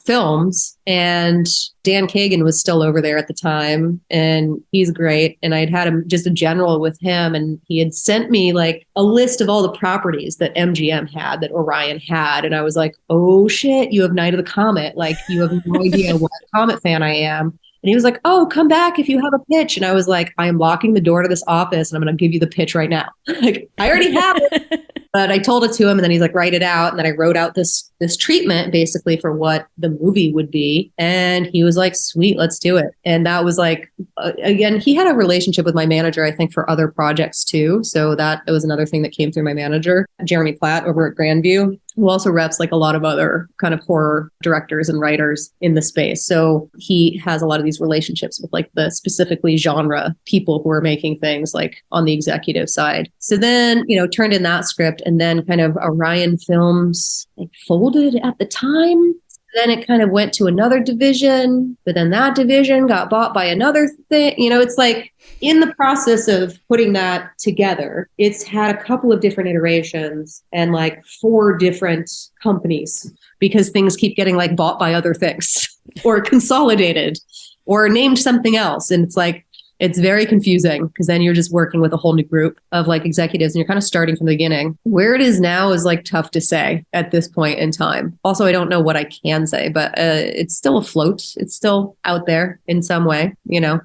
Speaker 3: Films, and Dan Kagan was still over there at the time, and he's great. And I'd had just a general with him, and he had sent me like a list of all the properties that MGM had, that Orion had. And I was like, oh shit, you have Night of the Comet. Like, you have no idea what Comet fan I am. And he was like, oh, come back if you have a pitch. And I was like, I am locking the door to this office and I'm going to give you the pitch right now. Like, I already have it. But I told it to him, and then he's like, write it out. And then I wrote out this treatment basically for what the movie would be. And he was like, sweet, let's do it. And that was like, again, he had a relationship with my manager, I think, for other projects too. So that was another thing that came through my manager, Jeremy Platt over at Grandview, who also reps like a lot of other kind of horror directors and writers in the space. So he has a lot of these relationships with like the specifically genre people who are making things like on the executive side. So then, you know, turned in that script, and then kind of Orion Films like folded at the time. Then it kind of went to another division, but then that division got bought by another thing. You know, it's like in the process of putting that together, it's had a couple of different iterations and like 4 different companies, because things keep getting like bought by other things or consolidated or named something else. And it's like, it's very confusing, because then you're just working with a whole new group of like executives and you're kind of starting from the beginning. Where it is now is like tough to say at this point in time. Also, I don't know what I can say, but it's still afloat. It's still out there in some way, you know.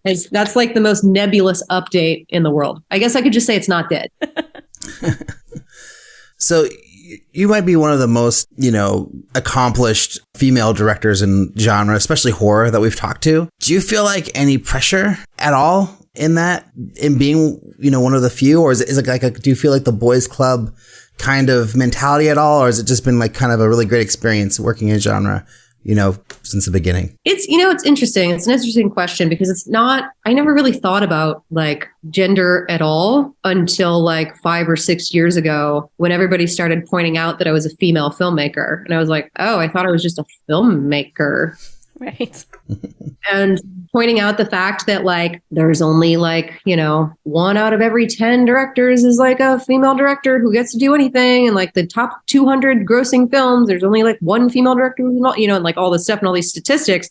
Speaker 3: That's like the most nebulous update in the world. I guess I could just say it's not dead.
Speaker 1: So you might be one of the most, you know, accomplished female directors in genre, especially horror, that we've talked to. Do you feel like any pressure at all in being, you know, one of the few? Or is it like do you feel like the boys club kind of mentality at all? Or has it just been like kind of a really great experience working in genre since the beginning?
Speaker 3: It's interesting. It's an interesting question because I never really thought about like gender at all until like 5 or 6 years ago when everybody started pointing out that I was a female filmmaker. And I was like, oh, I thought I was just a filmmaker.
Speaker 2: Right.
Speaker 3: And pointing out the fact that like there's only like, 1 out of every 10 directors is like a female director who gets to do anything. And like the top 200 grossing films, there's only like 1 female director, and like all this stuff and all these statistics.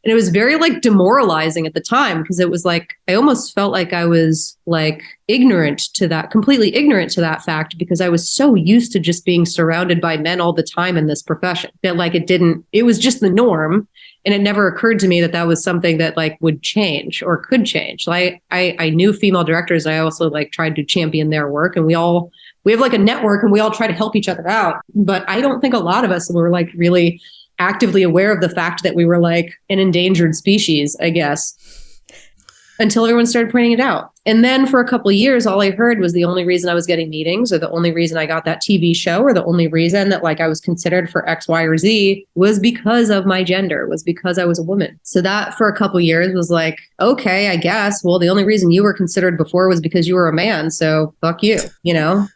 Speaker 3: And it was very like demoralizing at the time because it was like, I almost felt like I was like completely ignorant to that fact because I was so used to just being surrounded by men all the time in this profession that like it was just the norm. And it never occurred to me that that was something that like would change or could change. Like I knew female directors. And I also like tried to champion their work, and we have like a network and we all try to help each other out. But I don't think a lot of us were like really actively aware of the fact that we were like an endangered species, I guess, until everyone started pointing it out. And then for a couple of years, all I heard was the only reason I was getting meetings or the only reason I got that TV show or the only reason that like I was considered for X, Y, or Z was because of my gender, was because I was a woman. So that for a couple of years was like, okay, I guess, well, the only reason you were considered before was because you were a man. So fuck you,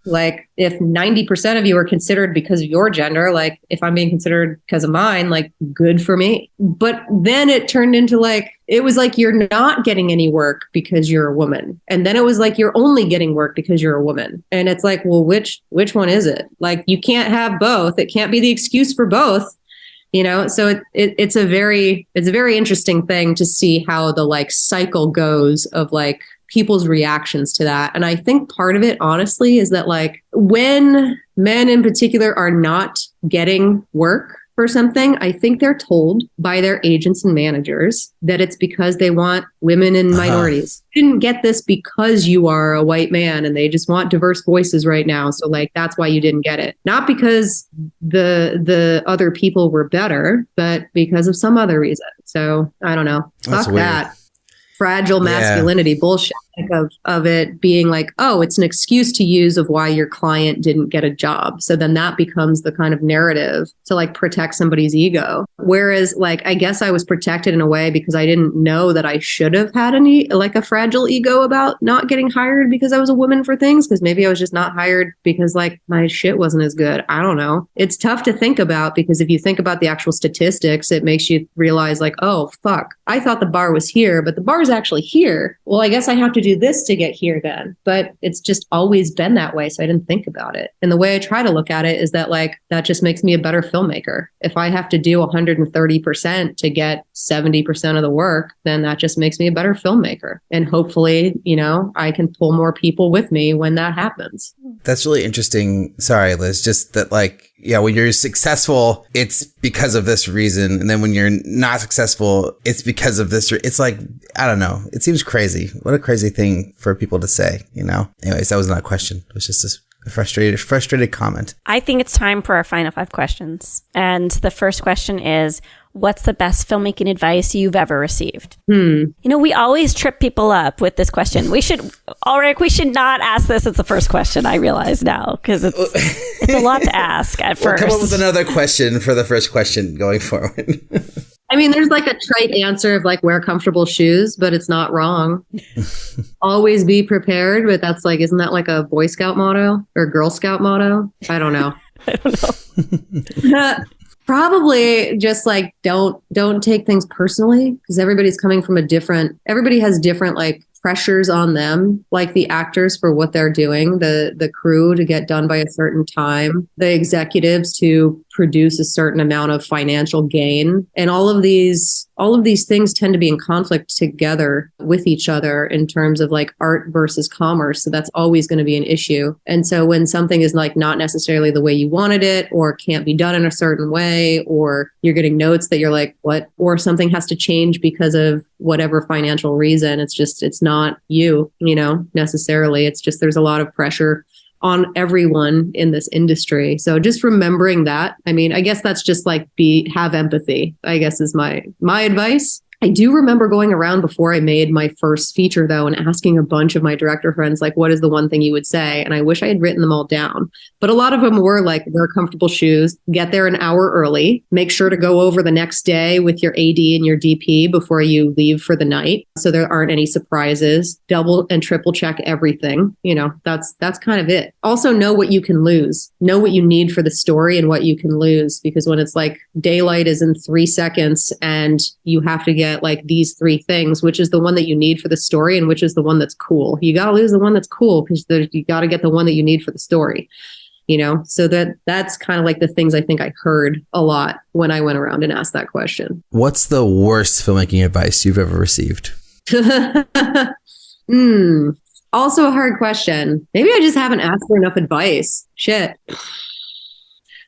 Speaker 3: like if 90% of you are considered because of your gender, like if I'm being considered because of mine, like good for me. But then it turned into like, it was like, you're not getting any work because you're a woman. And then it was like, you're only getting work because you're a woman. And it's like, well, which one is it? Like, you can't have both. It can't be the excuse for both, So it's a very interesting thing to see how the like cycle goes of like people's reactions to that. And I think part of it, honestly, is that like when men in particular are not getting work for something, I think they're told by their agents and managers that it's because they want women and minorities. You didn't get this because you are a white man and they just want diverse voices right now. So like, that's why you didn't get it. Not because the other people were better, but because of some other reason. So I don't know.
Speaker 1: That's
Speaker 3: Fuck
Speaker 1: weird.
Speaker 3: That fragile masculinity bullshit of it being like, oh, it's an excuse to use of why your client didn't get a job. So then that becomes the kind of narrative to like protect somebody's ego. Whereas like, I guess I was protected in a way because I didn't know that I should have had a fragile ego about not getting hired because I was a woman for things. Because maybe I was just not hired because like my shit wasn't as good. I don't know. It's tough to think about because if you think about the actual statistics, it makes you realize like, oh, fuck, I thought the bar was here, but the bar is actually here. Well, I guess I have to do this to get here then. But it's just always been that way. So I didn't think about it. And the way I try to look at it is that like, that just makes me a better filmmaker. If I have to do 130% to get 70% of the work, then that just makes me a better filmmaker. And hopefully, I can pull more people with me when that happens.
Speaker 1: That's really interesting. Sorry, Liz, just that like, yeah, when you're successful, it's because of this reason. And then when you're not successful, it's because of this. It's like, I don't know. It seems crazy. What a crazy thing for people to say, Anyways, that was not a question. It was just a frustrated comment.
Speaker 2: I think it's time for our final 5 questions. And the first question is, what's the best filmmaking advice you've ever received? We always trip people up with this question. Ulrich, we should not ask this as the first question, I realize now, because it's a lot to ask at first.
Speaker 1: Come up with another question for the first question going forward.
Speaker 3: I mean, there's like a trite answer of like wear comfortable shoes, but it's not wrong. Always be prepared, but that's like, isn't that like a Boy Scout motto or Girl Scout motto? I don't know.
Speaker 2: I don't know.
Speaker 3: Probably just like don't take things personally because everybody has different like pressures on them, like the actors for what they're doing, the crew to get done by a certain time, the executives to produce a certain amount of financial gain. And all of these things tend to be in conflict together with each other in terms of like art versus commerce. So that's always going to be an issue. And so when something is like not necessarily the way you wanted it or can't be done in a certain way, or you're getting notes that you're like, what? Or something has to change because of whatever financial reason, it's not you, necessarily. It's just there's a lot of pressure on everyone in this industry. So just remembering that, I mean, I guess that's just like have empathy, I guess is my advice. I do remember going around before I made my first feature, though, and asking a bunch of my director friends, like, what is the one thing you would say? And I wish I had written them all down. But a lot of them were like, wear comfortable shoes, get there an hour early, make sure to go over the next day with your AD and your DP before you leave for the night, so there aren't any surprises, double and triple check everything. You know, that's kind of it. Also know what you can lose, know what you need for the story and what you can lose, because when it's like daylight is in 3 seconds and you have to get like these 3 things, which is the one that you need for the story and which is the one that's cool. You got to lose the one that's cool because you got to get the one that you need for the story, you know? So that's kind of like the things I think I heard a lot when I went around and asked that question.
Speaker 1: What's the worst filmmaking advice you've ever received?
Speaker 3: Also a hard question. Maybe I just haven't asked for enough advice. Shit.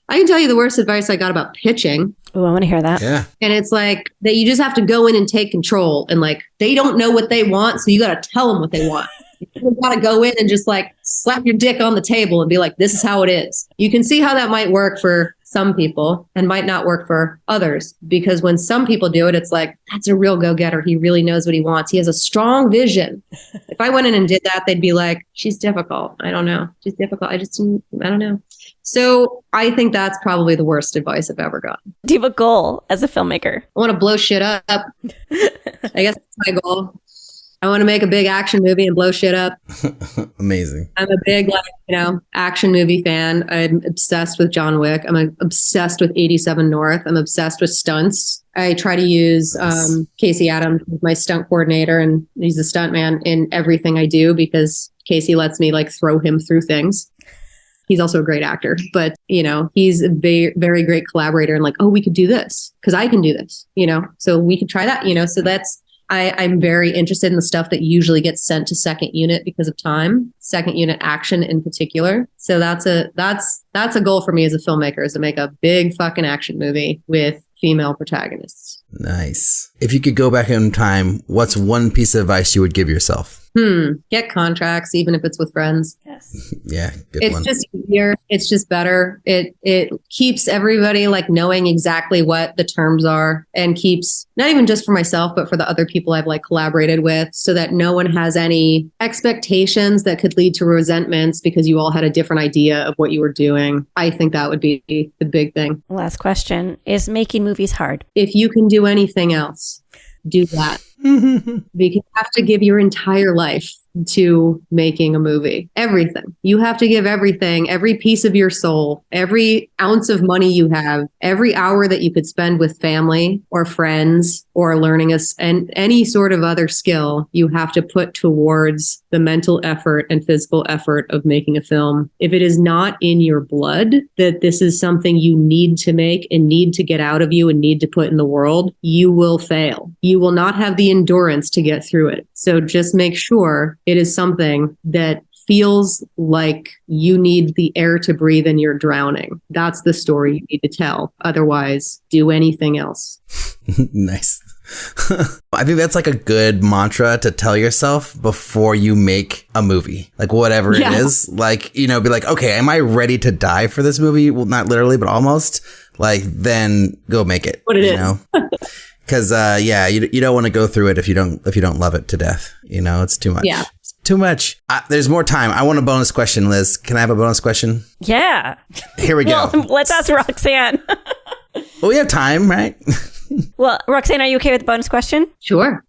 Speaker 3: I can tell you the worst advice I got about pitching.
Speaker 2: Oh, I want to hear that.
Speaker 1: Yeah.
Speaker 3: And it's like that you just have to go in and take control, and like they don't know what they want, so you got to tell them what they want. You got to go in and just like slap your dick on the table and be like, this is how it is. You can see how that might work for some people and might not work for others, because when some people do it, it's like, that's a real go-getter. He really knows what he wants. He has a strong vision. If I went in and did that, they'd be like, she's difficult. I don't know. She's difficult. I don't know. So I think that's probably the worst advice I've ever gotten.
Speaker 2: Do you have a goal as a filmmaker?
Speaker 3: I want to blow shit up. I guess that's my goal. I want to make a big action movie and blow shit up.
Speaker 1: Amazing.
Speaker 3: I'm a big, action movie fan. I'm obsessed with John Wick. I'm obsessed with 87 North. I'm obsessed with stunts. I try to use Casey Adams, my stunt coordinator, and he's a stunt man in everything I do because Casey lets me like throw him through things. He's also a great actor, but, he's a very, very great collaborator and like, oh, we could do this because I can do this, so we could try that, so that's, I'm very interested in the stuff that usually gets sent to second unit because of time, second unit action in particular. So that's a goal for me as a filmmaker, is to make a big fucking action movie with female protagonists.
Speaker 1: Nice. If you could go back in time, what's one piece of advice you would give yourself?
Speaker 3: Get contracts, even if it's with friends.
Speaker 2: Yes.
Speaker 1: Yeah, good
Speaker 3: it's
Speaker 1: one.
Speaker 3: just easier. It's just better. It keeps everybody like knowing exactly what the terms are, and keeps not even just for myself, but for the other people I've like collaborated with, so that no one has any expectations that could lead to resentments because you all had a different idea of what you were doing. I think that would be the big thing.
Speaker 2: Last question. Is making movies hard?
Speaker 3: If you can do anything else, do that. Because you have to give your entire life to making a movie. Everything. You have to give everything, every piece of your soul, every ounce of money you have, every hour that you could spend with family or friends or learning and any sort of other skill, you have to put towards the mental effort and physical effort of making a film. If it is not in your blood that this is something you need to make and need to get out of you and need to put in the world, you will fail. You will not have the endurance to get through it. So just make sure it is something that feels like you need the air to breathe and you're drowning. That's the story you need to tell. Otherwise, do anything else.
Speaker 1: Nice. I think that's like a good mantra to tell yourself before you make a movie, like whatever it is, like, be like, okay, am I ready to die for this movie? Well, not literally, but almost. Like, then go make it.
Speaker 3: What it is.
Speaker 1: Because you don't want to go through it if you don't love it to death. It's too much.
Speaker 3: Yeah.
Speaker 1: It's too much. There's more time. I want a bonus question, Liz. Can I have a bonus question?
Speaker 2: Yeah.
Speaker 1: Here we go.
Speaker 2: Well, let's ask Roxanne.
Speaker 1: Well, we have time, right?
Speaker 2: Well, Roxanne, are you okay with the bonus question?
Speaker 3: Sure.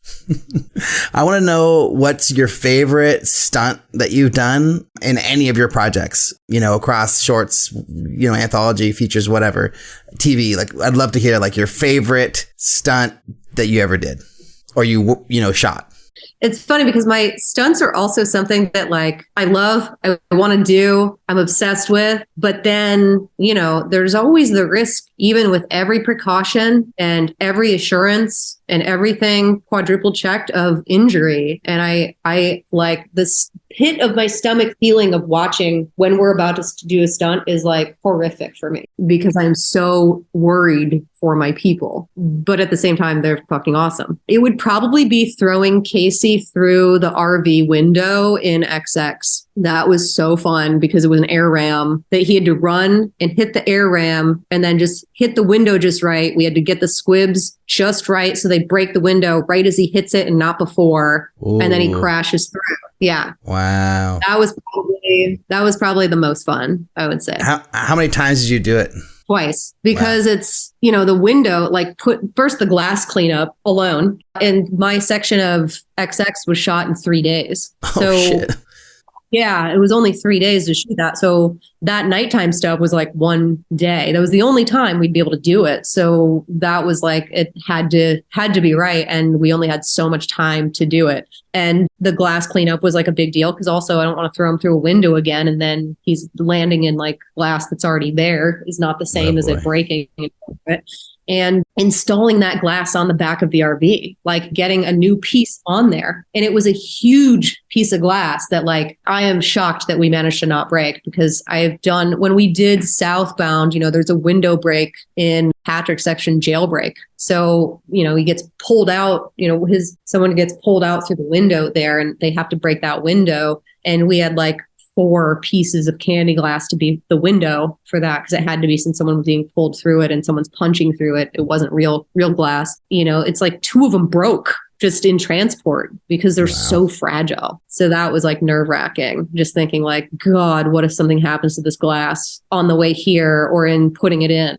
Speaker 1: I want to know what's your favorite stunt that you've done in any of your projects, across shorts, anthology, features, whatever, TV. Like, I'd love to hear like your favorite stunt that you ever did or shot.
Speaker 3: It's funny because my stunts are also something that like I love, I want to do, I'm obsessed with, but then, there's always the risk, even with every precaution and every assurance and everything quadruple checked, of injury. And I like this pit of my stomach feeling of watching when we're about to do a stunt is like horrific for me because I'm so worried for my people. But at the same time, they're fucking awesome. It would probably be throwing Casey through the RV window in XX. That was so fun because it was an air ram that he had to run and hit the air ram and then just hit the window just right. We had to get the squibs just right so they break the window right as he hits it and not before.
Speaker 1: Ooh.
Speaker 3: And then he crashes through. Yeah.
Speaker 1: Wow.
Speaker 3: That was probably the most fun, I would say.
Speaker 1: How many times did you do it?
Speaker 3: Twice, because it's, the window, like put first the glass cleanup alone. And my section of XX was shot in 3 days. So
Speaker 1: shit.
Speaker 3: Yeah, it was only 3 days to shoot that. So that nighttime stuff was like 1 day. That was the only time we'd be able to do it. So that was like, it had to be right. And we only had so much time to do it. And the glass cleanup was like a big deal because also I don't want to throw him through a window again. And then he's landing in like glass that's already there is not the same as it breaking. And installing that glass on the back of the RV, like getting a new piece on there. And it was a huge piece of glass that like, I am shocked that we managed to not break because I've done, when we did Southbound, there's a window break in Patrick's section jailbreak. So, he gets pulled out, someone gets pulled out through the window there and they have to break that window. And we had like 4 pieces of candy glass to be the window for that because it had to be since someone was being pulled through it and someone's punching through it. It wasn't real glass. It's like 2 of them broke just in transport because they're so fragile. So that was like nerve wracking, just thinking like, God, what if something happens to this glass on the way here or in putting it in,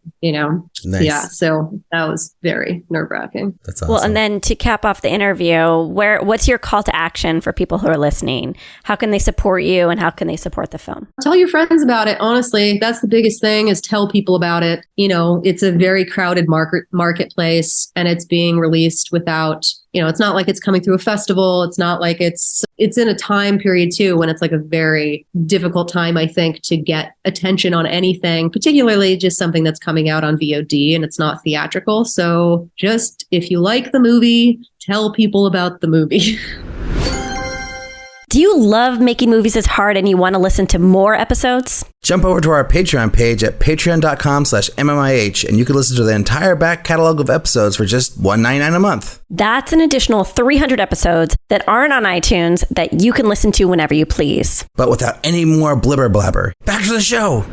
Speaker 1: Nice.
Speaker 3: Yeah. So that was very nerve wracking.
Speaker 1: That's awesome.
Speaker 2: Well, and then to cap off the interview, what's your call to action for people who are listening? How can they support you and how can they support the film?
Speaker 3: Tell your friends about it. Honestly, that's the biggest thing is tell people about it. It's a very crowded marketplace and it's being released without, it's not like it's coming through a festival. It's not like it's in a time period too, when it's like a very difficult time, I think, to get attention on anything, particularly just something that's coming out on VOD and it's not theatrical. So just if you like the movie, tell people about the movie.
Speaker 2: Do you love making movies is hard and you want to listen to more episodes?
Speaker 1: Jump over to our Patreon page at patreon.com/MMIH and you can listen to the entire back catalog of episodes for just $1.99 a month.
Speaker 2: That's an additional 300 episodes that aren't on iTunes that you can listen to whenever you please.
Speaker 1: But without any more blibber blabber, back to the show.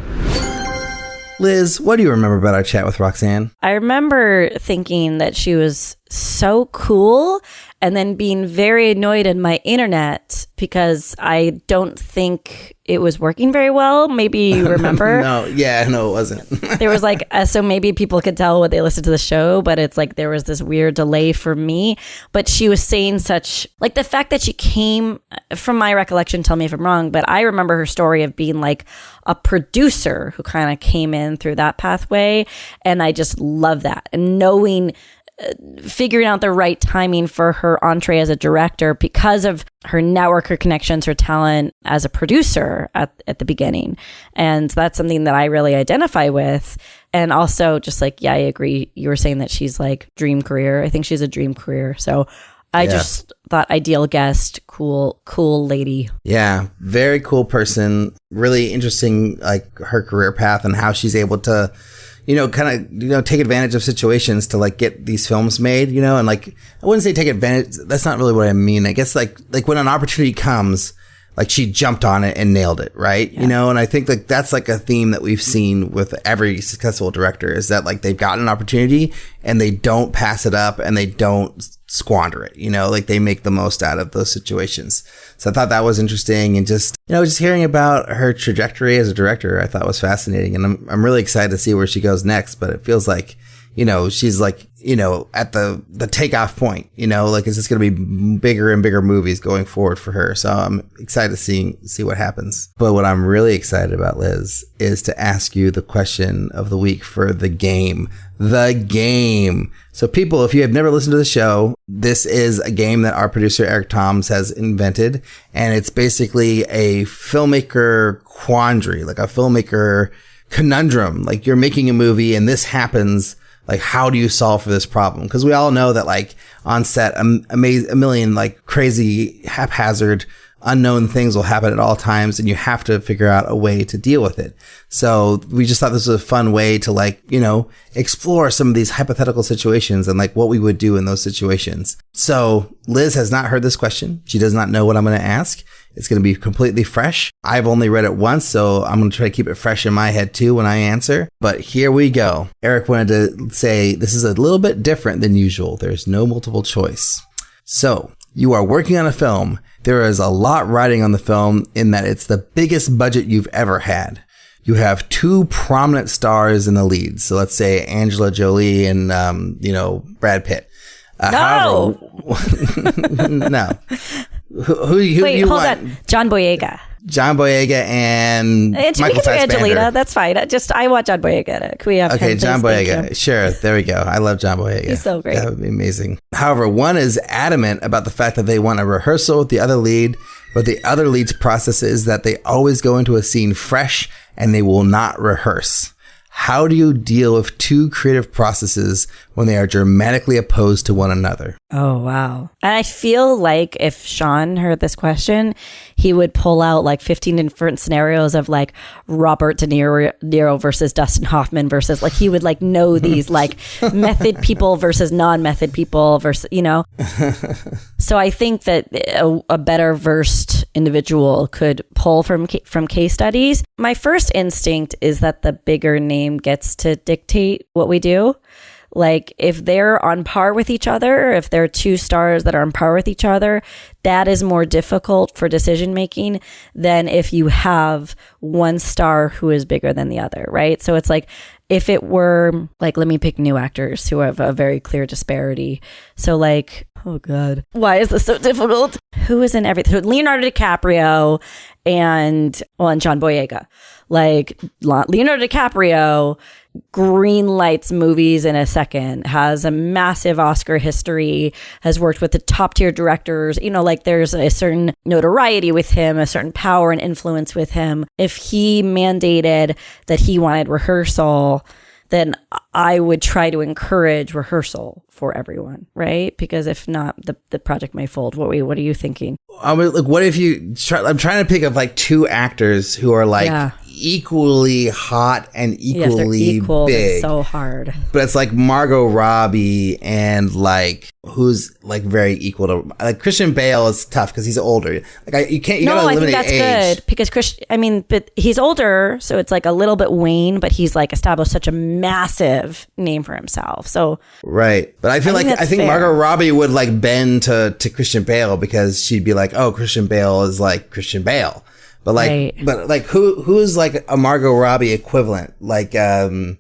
Speaker 1: Liz, what do you remember about our chat with Roxanne?
Speaker 2: I remember thinking that she was so cool and then being very annoyed at my internet because I don't think it was working very well. Maybe you remember?
Speaker 1: No, it wasn't.
Speaker 2: There was like, so maybe people could tell when they listened to the show, but it's like there was this weird delay for me. But she was saying such, like the fact that she came, from my recollection, tell me if I'm wrong, but I remember her story of being like a producer who kind of came in through that pathway. And I just love that. And knowing, figuring out the right timing for her entree as a director because of her network, her connections, her talent as a producer at the beginning. And that's something that I really identify with. And also just like, I agree. You were saying that she's like dream career. I think she's a dream career. So I just thought ideal guest, cool lady.
Speaker 1: Yeah, very cool person. Really interesting, like her career path and how she's able to take advantage of situations to like get these films made, and like, I wouldn't say take advantage. That's not really what I mean. I guess like when an opportunity comes, like she jumped on it and nailed it. Right. Yeah. And I think like that's like a theme that we've seen with every successful director is that like they've gotten an opportunity and they don't pass it up and they don't squander it, like they make the most out of those situations. So I thought that was interesting and just hearing about her trajectory as a director, I thought was fascinating. And I'm really excited to see where she goes next, but it feels like, she's like, at the takeoff point, like it's just going to be bigger and bigger movies going forward for her. So I'm excited to see what happens. But what I'm really excited about, Liz, is to ask you the question of the week for the game. The game. So people, if you have never listened to the show, this is a game that our producer Eric Toms has invented. And it's basically a filmmaker quandary, like a filmmaker conundrum. Like you're making a movie and this happens. Like, how do you solve for this problem? Because we all know that, like, on set, a million, like, crazy, haphazard unknown things will happen at all times, and you have to figure out a way to deal with it. So we just thought this was a fun way to, like, you know, explore some of these hypothetical situations and like what we would do in those situations. So Liz has not heard this question. She does not know what I'm going to ask. It's going to be completely fresh. I've only read it once, so I'm going to try to keep it fresh in my head too when I answer. But here we go. Eric wanted to say this is a little bit different than usual. There's no multiple choice. So you are working on a film. There is a lot riding on the film in that it's the biggest budget you've ever had. You have 2 prominent stars in the leads. So let's say Angela Jolie and, Brad Pitt.
Speaker 2: No.
Speaker 1: However, no. Who
Speaker 2: Wait,
Speaker 1: you
Speaker 2: hold
Speaker 1: want?
Speaker 2: on. John Boyega
Speaker 1: and Michael Fassbender.
Speaker 2: Angelina, that's fine. I want John Boyega. Can we have
Speaker 1: Okay,
Speaker 2: him,
Speaker 1: John
Speaker 2: please?
Speaker 1: Boyega. Sure, there we go. I love John Boyega.
Speaker 2: He's so great.
Speaker 1: That would be amazing. However, one is adamant about the fact that they want a rehearsal with the other lead, but the other lead's process is that they always go into a scene fresh and they will not rehearse. How do you deal with 2 creative processes when they are dramatically opposed to one another?
Speaker 2: Oh, wow. And I feel like if Sean heard this question, he would pull out like 15 different scenarios of like Robert De Niro versus Dustin Hoffman versus, like, he would like know these like method people versus non-method people versus, you know. So I think that a better versed individual could pull from case studies. My first instinct is that the bigger name gets to dictate what we do. Like, if they're on par with each other, if there are 2 stars that are on par with each other, that is more difficult for decision making than if you have one star who is bigger than the other, right? So it's like, if it were like, let me pick new actors who have a very clear disparity. So like, oh God, why is this so difficult? Who is in everything? Leonardo DiCaprio and John Boyega. Like, Leonardo DiCaprio green lights movies in a second, has a massive Oscar history, has worked with the top tier directors, you know, like there's a certain notoriety with him, a certain power and influence with him. If he mandated that he wanted rehearsal, then I would try to encourage rehearsal for everyone, right? Because if not, the project may fold. What are you thinking?
Speaker 1: I mean, like, what if you try? I'm trying to pick up like 2 actors who are like equally hot and equally
Speaker 2: equal,
Speaker 1: big.
Speaker 2: it's so hard.
Speaker 1: But it's like Margot Robbie and like who's like very equal to, like, Christian Bale is tough because he's older. Like, you can't. You gotta eliminate
Speaker 2: I think
Speaker 1: that's
Speaker 2: age. Good because but he's older, so it's like a little bit Wayne, but he's like established such a massive name for himself. So
Speaker 1: right, but I think
Speaker 2: fair.
Speaker 1: Margot Robbie would like bend to Christian Bale because she'd be like, oh, Christian Bale is like Christian Bale. But like,
Speaker 2: right.
Speaker 1: but like, who's like a Margot Robbie equivalent? Like, I don't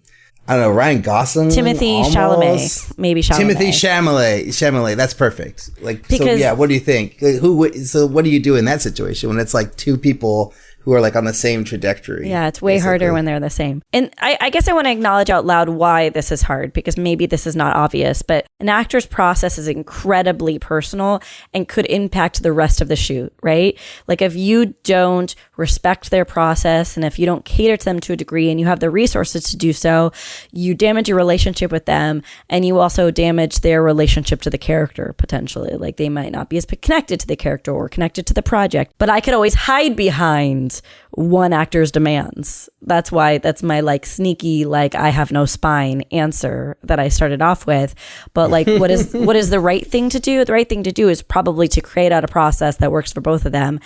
Speaker 1: know, Ryan Gosling,
Speaker 2: Timothy
Speaker 1: almost?
Speaker 2: Chalamet, maybe Chalamet.
Speaker 1: Timothy Chalamet, that's perfect. Like,
Speaker 2: because,
Speaker 1: so yeah, what do you think? So what do you do in that situation when it's like 2 people who are like on the same trajectory?
Speaker 2: Yeah, it's way harder when they're the same. And I guess I want to acknowledge out loud why this is hard, because maybe this is not obvious, but an actor's process is incredibly personal and could impact the rest of the shoot, right? Like, if you don't respect their process and if you don't cater to them to a degree and you have the resources to do so, you damage your relationship with them, and you also damage their relationship to the character potentially. Like, they might not be as connected to the character or connected to the project, but I could always hide behind one actor's demands. That's my like sneaky, like, I have no spine answer that I started off with. But like, what is the right thing to do? The right thing to do is probably to create out a process that works for both of them.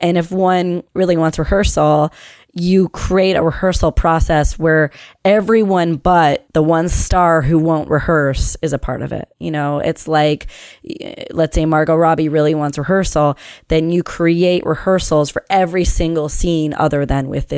Speaker 2: And if one really wants rehearsal, you create a rehearsal process where everyone but the one star who won't rehearse is a part of it. You know, it's like, let's say Margot Robbie really wants rehearsal, then you create rehearsals for every single scene other than with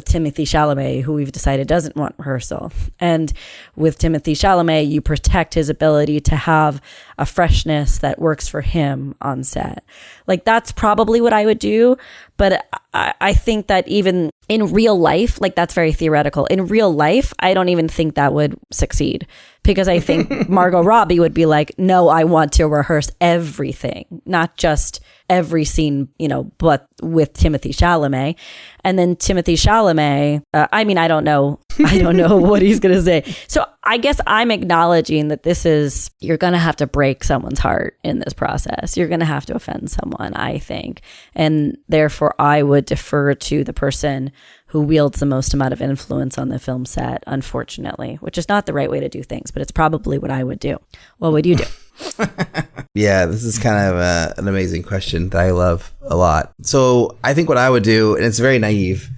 Speaker 2: Timothy Chalamet, who we've decided doesn't want rehearsal. And with Timothy Chalamet, you protect his ability to have a freshness that works for him on set. Like, that's probably what I would do. But I think that even in real life, like, that's very theoretical. In real life, I don't even think that would succeed, because I think Margot Robbie would be like, no, I want to rehearse everything, not just every scene, you know, but with Timothy Chalamet. And then Timothy Chalamet, I mean, I don't know I don't know what he's going to say. So I guess I'm acknowledging that you're going to have to break someone's heart in this process. You're going to have to offend someone, I think. And therefore, I would defer to the person who wields the most amount of influence on the film set, unfortunately, which is not the right way to do things, but it's probably what I would do. What would you do?
Speaker 1: Yeah, this is kind of an amazing question that I love a lot. So I think what I would do, and it's very naive,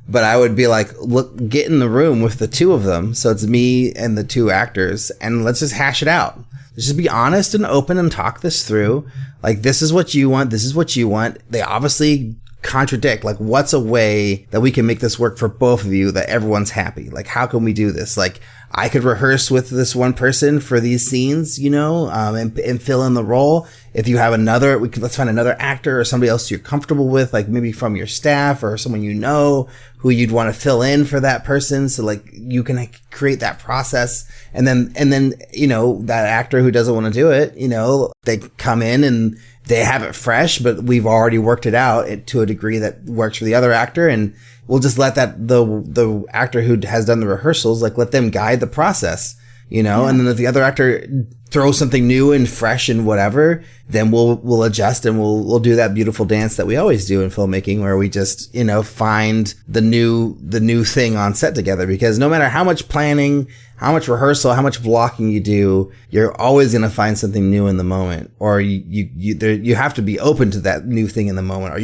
Speaker 1: but I would be like, look, get in the room with the two of them. So it's me and the two actors, and let's just hash it out. Let's just be honest and open and talk this through. Like, this is what you want. This is what you want. They obviously contradict. Like, what's a way that we can make this work for both of you that everyone's happy? Like, how can we do this? Like, I could rehearse with this one person for these scenes, and fill in the role. If you have another, let's find another actor or somebody else you're comfortable with, like maybe from your staff or someone who you'd want to fill in for that person. So like you can create that process, and then that actor who doesn't want to do it, they come in and they have it fresh, but we've already worked it out to a degree that works for the other actor, and we'll just let the actor who has done the rehearsals, like, let them guide the process, and then if the other actor throws something new and fresh and whatever, then we'll adjust, and we'll do that beautiful dance that we always do in filmmaking, where we just, find the new thing on set together. Because no matter how much planning, how much rehearsal, how much blocking you do, you're always going to find something new in the moment, or you have to be open to that new thing in the moment, or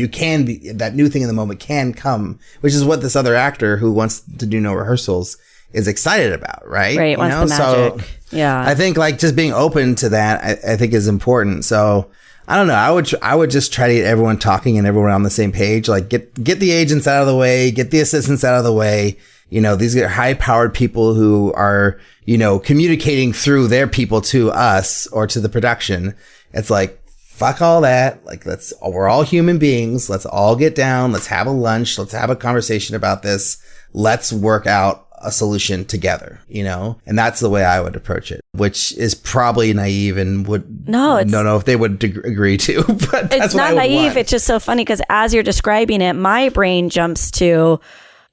Speaker 1: that new thing in the moment can come, which is what this other actor who wants to do no rehearsals is excited about, right?
Speaker 2: Right, wants the magic.
Speaker 1: So
Speaker 2: yeah.
Speaker 1: I think like just being open to that, I think is important. So I don't know. I would just try to get everyone talking and everyone on the same page. Like get the agents out of the way, get the assistants out of the way. These are high powered people who are, communicating through their people to us or to the production. It's like, fuck all that. Like, we're all human beings. Let's all get down. Let's have a lunch. Let's have a conversation about this. Let's work out a solution together, and that's the way I would approach it, which is probably naive and don't know if they would agree to, but that's
Speaker 2: it's not naive. It's just so funny because as you're describing it, my brain jumps to,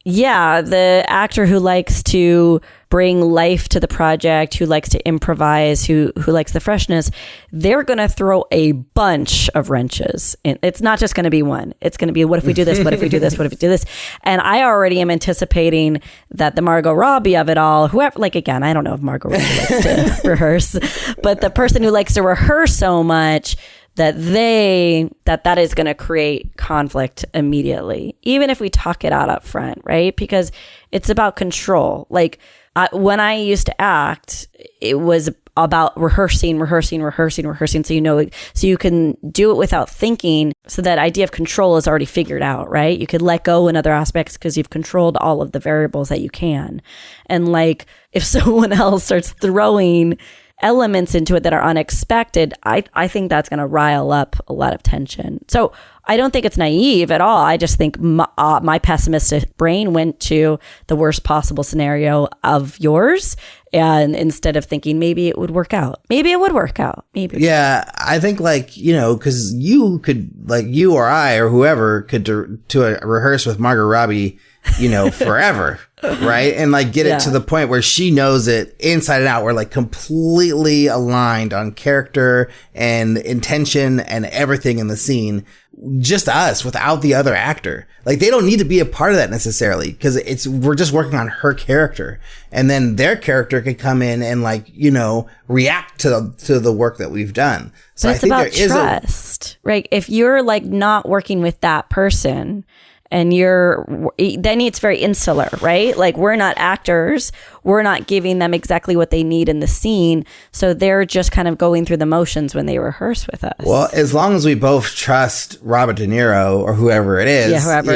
Speaker 2: the actor who likes to bring life to the project, who likes to improvise, who likes the freshness, they're going to throw a bunch of wrenches. And it's not just going to be one. It's going to be, what if we do this? What if we do this? What if we do this? And I already am anticipating that the Margot Robbie of it all, whoever, like, again, I don't know if Margot Robbie likes to rehearse, but the person who likes to rehearse so much that is going to create conflict immediately, even if we talk it out up front, right? Because it's about control. Like, when I used to act, it was about rehearsing. So you can do it without thinking. So that idea of control is already figured out, right? You could let go in other aspects because you've controlled all of the variables that you can. And like, if someone else starts throwing elements into it that are unexpected, I think that's going to rile up a lot of tension. So I don't think it's naive at all. I just think my pessimistic brain went to the worst possible scenario of yours, and instead of thinking maybe it would work out. Maybe. Yeah,
Speaker 1: I think because you could, like, you or I or whoever could rehearse with Margot Robbie, forever. Right. And like get it to the point where she knows it inside and out. We're like completely aligned on character and intention and everything in the scene. Just us without the other actor. Like, they don't need to be a part of that necessarily, because we're just working on her character, and then their character could come in and react to the work that we've done. So
Speaker 2: but it's about trust, right? If you're like not working with that person, and then it's very insular, right? Like, we're not actors. We're not giving them exactly what they need in the scene. So they're just kind of going through the motions when they rehearse with us. Well,
Speaker 1: as long as we both trust Robert De Niro or whoever it is, like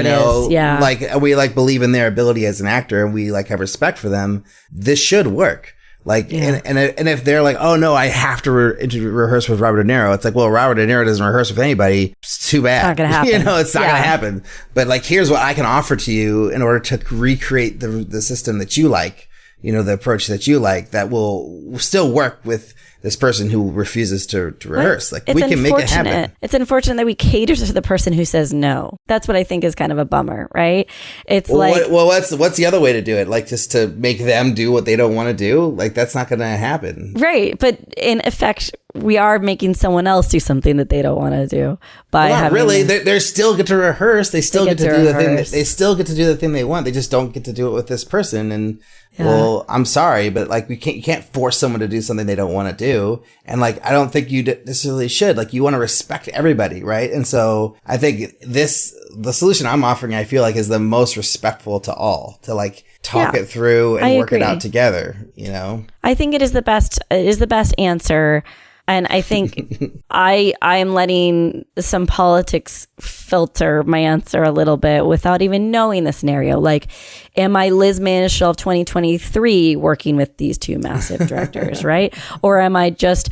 Speaker 1: we believe in their ability as an actor, and we have respect for them, this should work. Like, and if they're like, oh no, I have to rehearse with Robert De Niro, it's like, well, Robert De Niro doesn't rehearse with anybody. It's too bad.
Speaker 2: It's not going to happen.
Speaker 1: It's not going to happen. But like, here's what I can offer to you in order to recreate the system that you like, the approach that you like, that will still work with this person who refuses to rehearse. Like,
Speaker 2: it's
Speaker 1: we can make it happen.
Speaker 2: It's unfortunate that we cater to the person who says no. That's what I think is kind of a bummer, right? It's
Speaker 1: what's the other way to do it? Like, just to make them do what they don't want to do? Like, that's not going to happen.
Speaker 2: Right. But in effect, we are making someone else do something that they don't want to do by
Speaker 1: not
Speaker 2: having
Speaker 1: really. They still get to rehearse. They still get to do the thing. They still get to do the thing they want. They just don't get to do it with this person. And well, I'm sorry, but like, you can't force someone to do something they don't want to do. And like, I don't think you necessarily should. Like, you want to respect everybody, right? And so I think the solution I'm offering, I feel like, is the most respectful to all, to like talk it through and work it out together. You know,
Speaker 2: I think it is the best. It is the best answer. And I think I am letting some politics filter my answer a little bit without even knowing the scenario. Like, am I Liz Manischel of 2023 working with these two massive directors, right? Or am I just,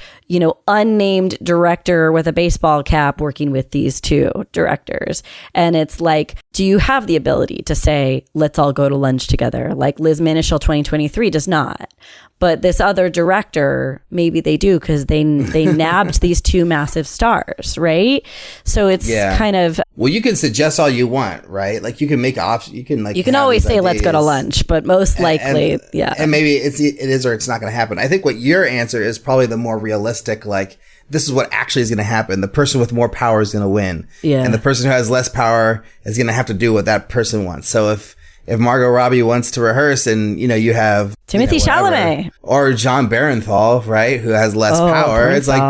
Speaker 2: unnamed director with a baseball cap working with these two directors? And it's like, do you have the ability to say, let's all go to lunch together? Like Liz Manischel 2023 does not. But this other director, maybe they do, because they nabbed these two massive stars, right? So it's kind of...
Speaker 1: Well, you can suggest all you want, right? Like, you can make options. You can
Speaker 2: always say, let's go to lunch, but most likely,
Speaker 1: And maybe it is or it's not going to happen. I think what your answer is probably the more realistic, like, this is what actually is going to happen. The person with more power is going to win. Yeah. And the person who has less power is going to have to do what that person wants. So if Margot Robbie wants to rehearse and, you have
Speaker 2: Timothy Chalamet
Speaker 1: or John Barenthal, right, who has less power, it's like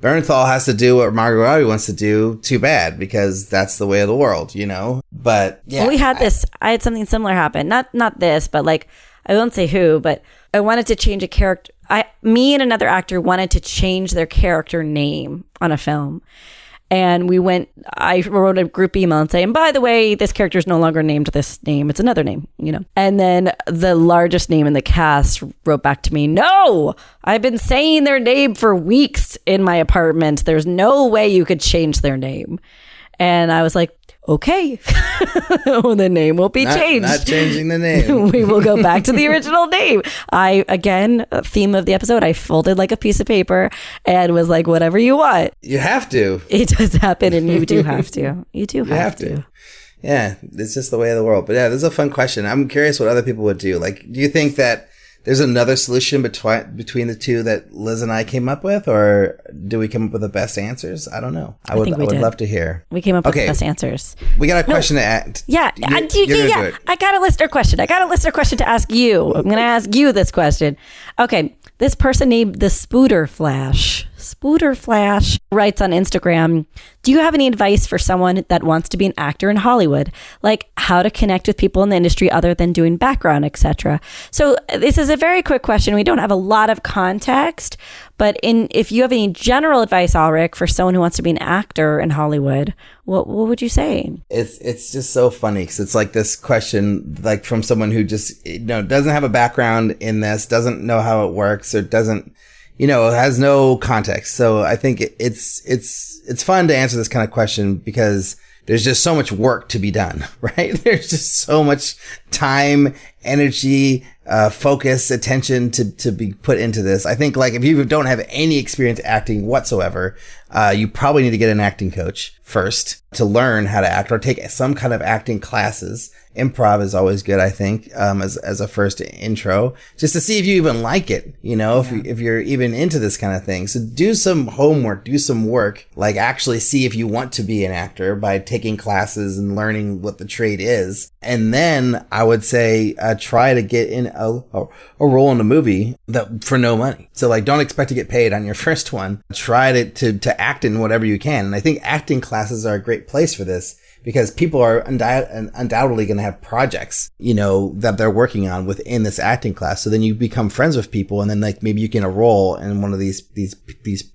Speaker 1: Barenthal has to do what Margot Robbie wants to do. Too bad, because that's the way of the world, But yeah,
Speaker 2: well, I had something similar happen. Not this, but like, I won't say who, but I wanted to change a character. Me and another actor wanted to change their character name on a film. And I wrote a group email and saying, by the way, this character is no longer named this name. It's another name, And then the largest name in the cast wrote back to me, no, I've been saying their name for weeks in my apartment. There's no way you could change their name. And I was like, okay, the name will be changed.
Speaker 1: Not changing the name.
Speaker 2: We will go back to the original name. Theme of the episode, I folded like a piece of paper and was like, whatever you want.
Speaker 1: You have to.
Speaker 2: It does happen, and you do have to. You have to.
Speaker 1: Yeah, it's just the way of the world. But yeah, this is a fun question. I'm curious what other people would do. Like, do you think that there's another solution between the two that Liz and I came up with, or do we come up with the best answers? I don't know. I would love to hear.
Speaker 2: We came up with the best answers.
Speaker 1: We got a question to ask.
Speaker 2: Yeah. I got a listener question. To ask you. I'm going to ask you this question. Okay. This person named the Spooter Flash writes on Instagram, do you have any advice for someone that wants to be an actor in Hollywood? Like how to connect with people in the industry other than doing background, etc. So this is a very quick question. We don't have a lot of context, but if you have any general advice, Alrik, for someone who wants to be an actor in Hollywood, what would you say?
Speaker 1: It's just so funny because it's like this question, like from someone who just doesn't have a background in this, doesn't know how it works, or doesn't has no context. So I think it's fun to answer this kind of question because there's just so much work to be done, right? There's just so much time, energy, focus, attention to be put into this. I think like if you don't have any experience acting whatsoever, you probably need to get an acting coach first to learn how to act or take some kind of acting classes. Improv is always good, I think, as a first intro, just to see if you even like it, if you're even into this kind of thing. So do some homework, do some work, like actually see if you want to be an actor by taking classes and learning what the trade is. And then I would say, try to get in a role in a movie for no money. So like, don't expect to get paid on your first one. Try to act in whatever you can. And I think acting classes are a great place for this, because people are undoubtedly going to have projects, that they're working on within this acting class. So then you become friends with people, and then like maybe you get a role in one of these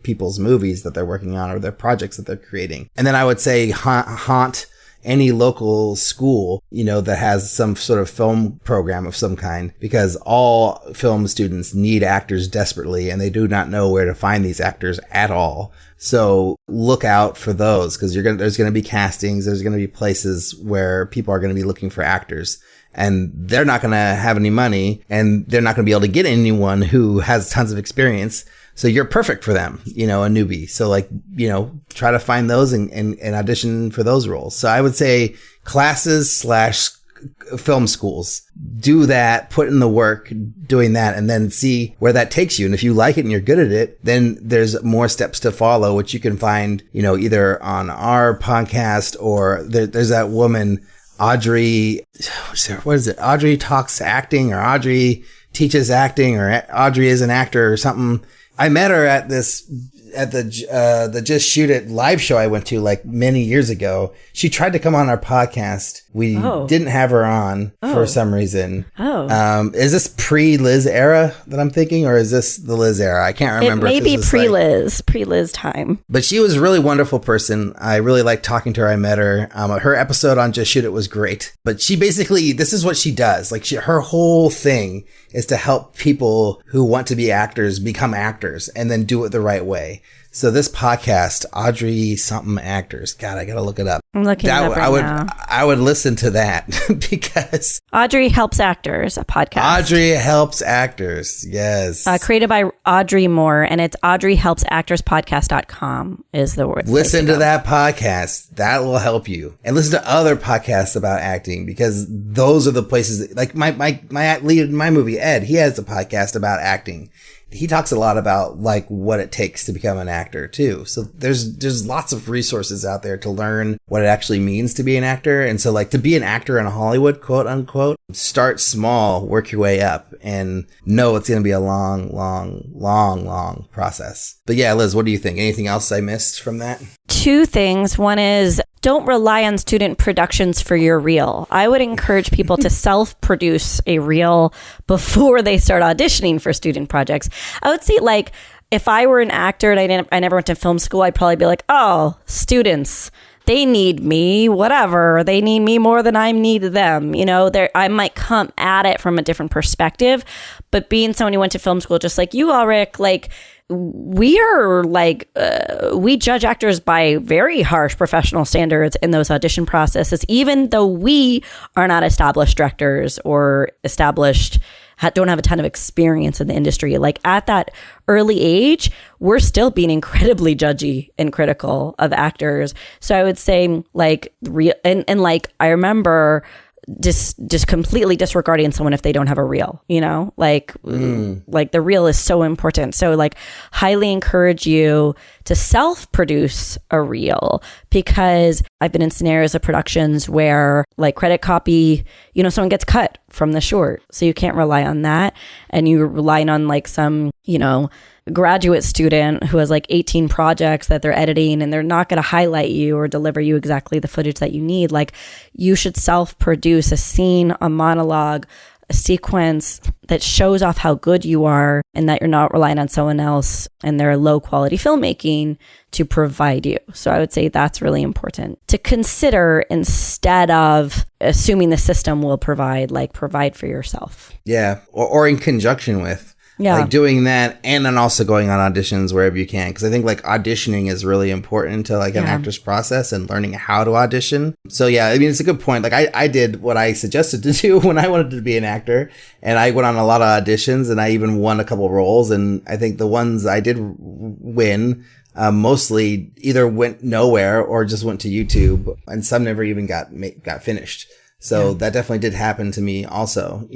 Speaker 1: people's movies that they're working on or their projects that they're creating. And then I would say haunt any local school, that has some sort of film program of some kind, because all film students need actors desperately, and they do not know where to find these actors at all. So look out for those, because there's going to be castings. There's going to be places where people are going to be looking for actors, and they're not going to have any money, and they're not going to be able to get anyone who has tons of experience. So you're perfect for them, a newbie. So like, try to find those and audition for those roles. So I would say classes / film schools, do that, put in the work doing that, and then see where that takes you. And if you like it and you're good at it, then there's more steps to follow, which you can find, either on our podcast or there's that woman, Audrey, what is it? Audrey talks acting, or Audrey teaches acting, or Audrey is an actor or something. I met her at the Just Shoot It live show I went to like many years ago. She tried to come on our podcast. We didn't have her on for some reason. Is this pre-Liz era that I'm thinking, or is this the Liz era? I can't remember.
Speaker 2: It may be pre-Liz time.
Speaker 1: But she was a really wonderful person. I really liked talking to her. I met her. Her episode on Just Shoot It was great. But she basically, this is what she does. Like her whole thing is to help people who want to be actors become actors and then do it the right way. So this podcast, Audrey something actors. God, I gotta look it up.
Speaker 2: I'm looking it up right now.
Speaker 1: I would listen to that because
Speaker 2: Audrey Helps Actors, a podcast.
Speaker 1: Audrey Helps Actors, yes.
Speaker 2: Created by Audrey Moore, and it's audreyhelpsactorspodcast.com is the word.
Speaker 1: Listen to that podcast. That will help you. And listen to other podcasts about acting, because those are the places like my lead in my movie, Ed, he has a podcast about acting. He talks a lot about like what it takes to become an actor too. So there's lots of resources out there to learn what it actually means to be an actor. And so like to be an actor in Hollywood, quote unquote, start small, work your way up, and know it's going to be a long process. But yeah, Liz, what do you think? Anything else I missed from that?
Speaker 2: Two things. One is don't rely on student productions for your reel. I would encourage people to self-produce a reel before they start auditioning for student projects. I would say like if I were an actor and I never went to film school, I'd probably be like, oh, students, they need me, whatever. They need me more than I need them. I might come at it from a different perspective, but being someone who went to film school, just like you, Alrik, like we are like, we judge actors by very harsh professional standards in those audition processes, even though we are not established directors or don't have a ton of experience in the industry. Like at that early age, we're still being incredibly judgy and critical of actors. So I would say like and like I remember just completely disregarding someone if they don't have a reel, like the reel is so important. So like highly encourage you to self-produce a reel, because I've been in scenarios of productions where like credit copy, someone gets cut from the short. So you can't rely on that. And you're relying on like some, graduate student who has like 18 projects that they're editing, and they're not going to highlight you or deliver you exactly the footage that you need. Like you should self-produce a scene, a monologue, a sequence that shows off how good you are, and that you're not relying on someone else and their low quality filmmaking to provide you. So I would say that's really important to consider instead of assuming the system will provide for yourself.
Speaker 1: Yeah. Or in conjunction with. Yeah. Like doing that, and then also going on auditions wherever you can. Because I think like auditioning is really important to like an actor's process and learning how to audition. So yeah, I mean, it's a good point. Like I did what I suggested to do when I wanted to be an actor, and I went on a lot of auditions, and I even won a couple roles. And I think the ones I did win mostly either went nowhere or just went to YouTube, and some never even got finished. So that definitely did happen to me also,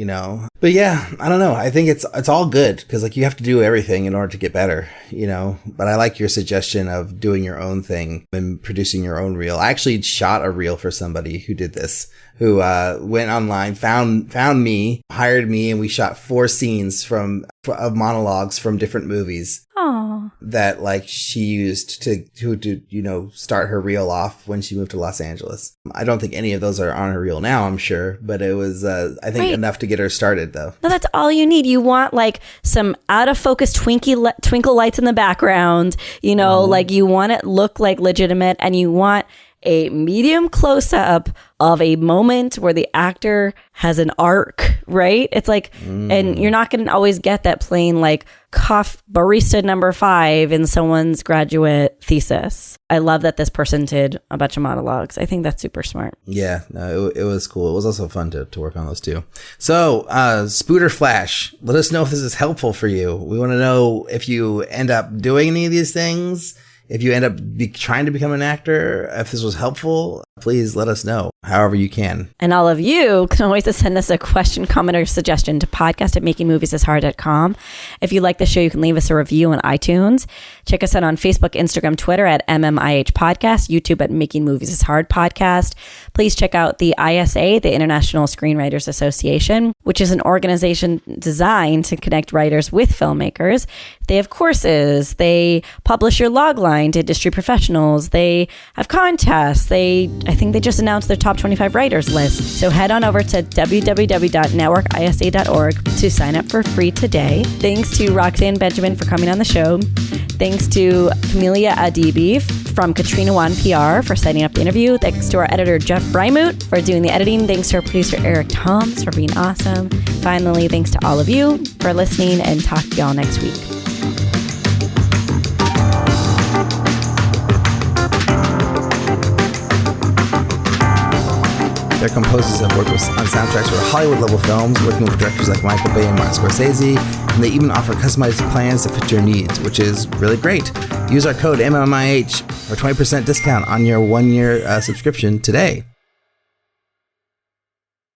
Speaker 1: But yeah, I don't know. I think it's all good, because like you have to do everything in order to get better, But I like your suggestion of doing your own thing and producing your own reel. I actually shot a reel for somebody who did this, who went online, found me, hired me, and we shot 4 scenes of monologues from different movies.
Speaker 2: Aww.
Speaker 1: That like she used to start her reel off when she moved to Los Angeles. I don't think any of those are on her reel now, I'm sure, but it was I think enough to get her started though.
Speaker 2: No, that's all you need. You want like some out of focus twinkle lights in the background, like you want it look like legitimate, and you want a medium close-up of a moment where the actor has an arc, right? It's like, and you're not going to always get that plain like barista number 5 in someone's graduate thesis. I love that this person did a bunch of monologues. I think that's super smart.
Speaker 1: Yeah, no, it was cool. It was also fun to work on those too. So, Spooter Flash, let us know if this is helpful for you. We want to know if you end up doing any of these things, if you end up trying to become an actor, if this was helpful, please let us know however you can.
Speaker 2: And all of you can always send us a question, comment, or suggestion to podcast@makingmoviesishard.com. If you like the show, you can leave us a review on iTunes. Check us out on Facebook, Instagram, Twitter at MMIH Podcast, YouTube at Making Movies is Hard Podcast. Please check out the ISA, the International Screenwriters Association, which is an organization designed to connect writers with filmmakers. They have courses. They publish your log line to industry professionals. They have contests. I think they just announced their top 25 writers list. So head on over to www.networkisa.org to sign up for free today. Thanks to Roxanne Benjamin for coming on the show. Thanks to Camelia Adibi from Katrina One PR for setting up the interview. Thanks to our editor, Jeff Freimuth, for doing the editing. Thanks to our producer, Eric Toms, for being awesome. Finally, thanks to all of you for listening, and talk to y'all next week.
Speaker 1: Their composers have worked on soundtracks for Hollywood-level films, working with directors like Michael Bay and Martin Scorsese, and they even offer customized plans to fit your needs, which is really great. Use our code MMIH for 20% discount on your 1-year subscription today.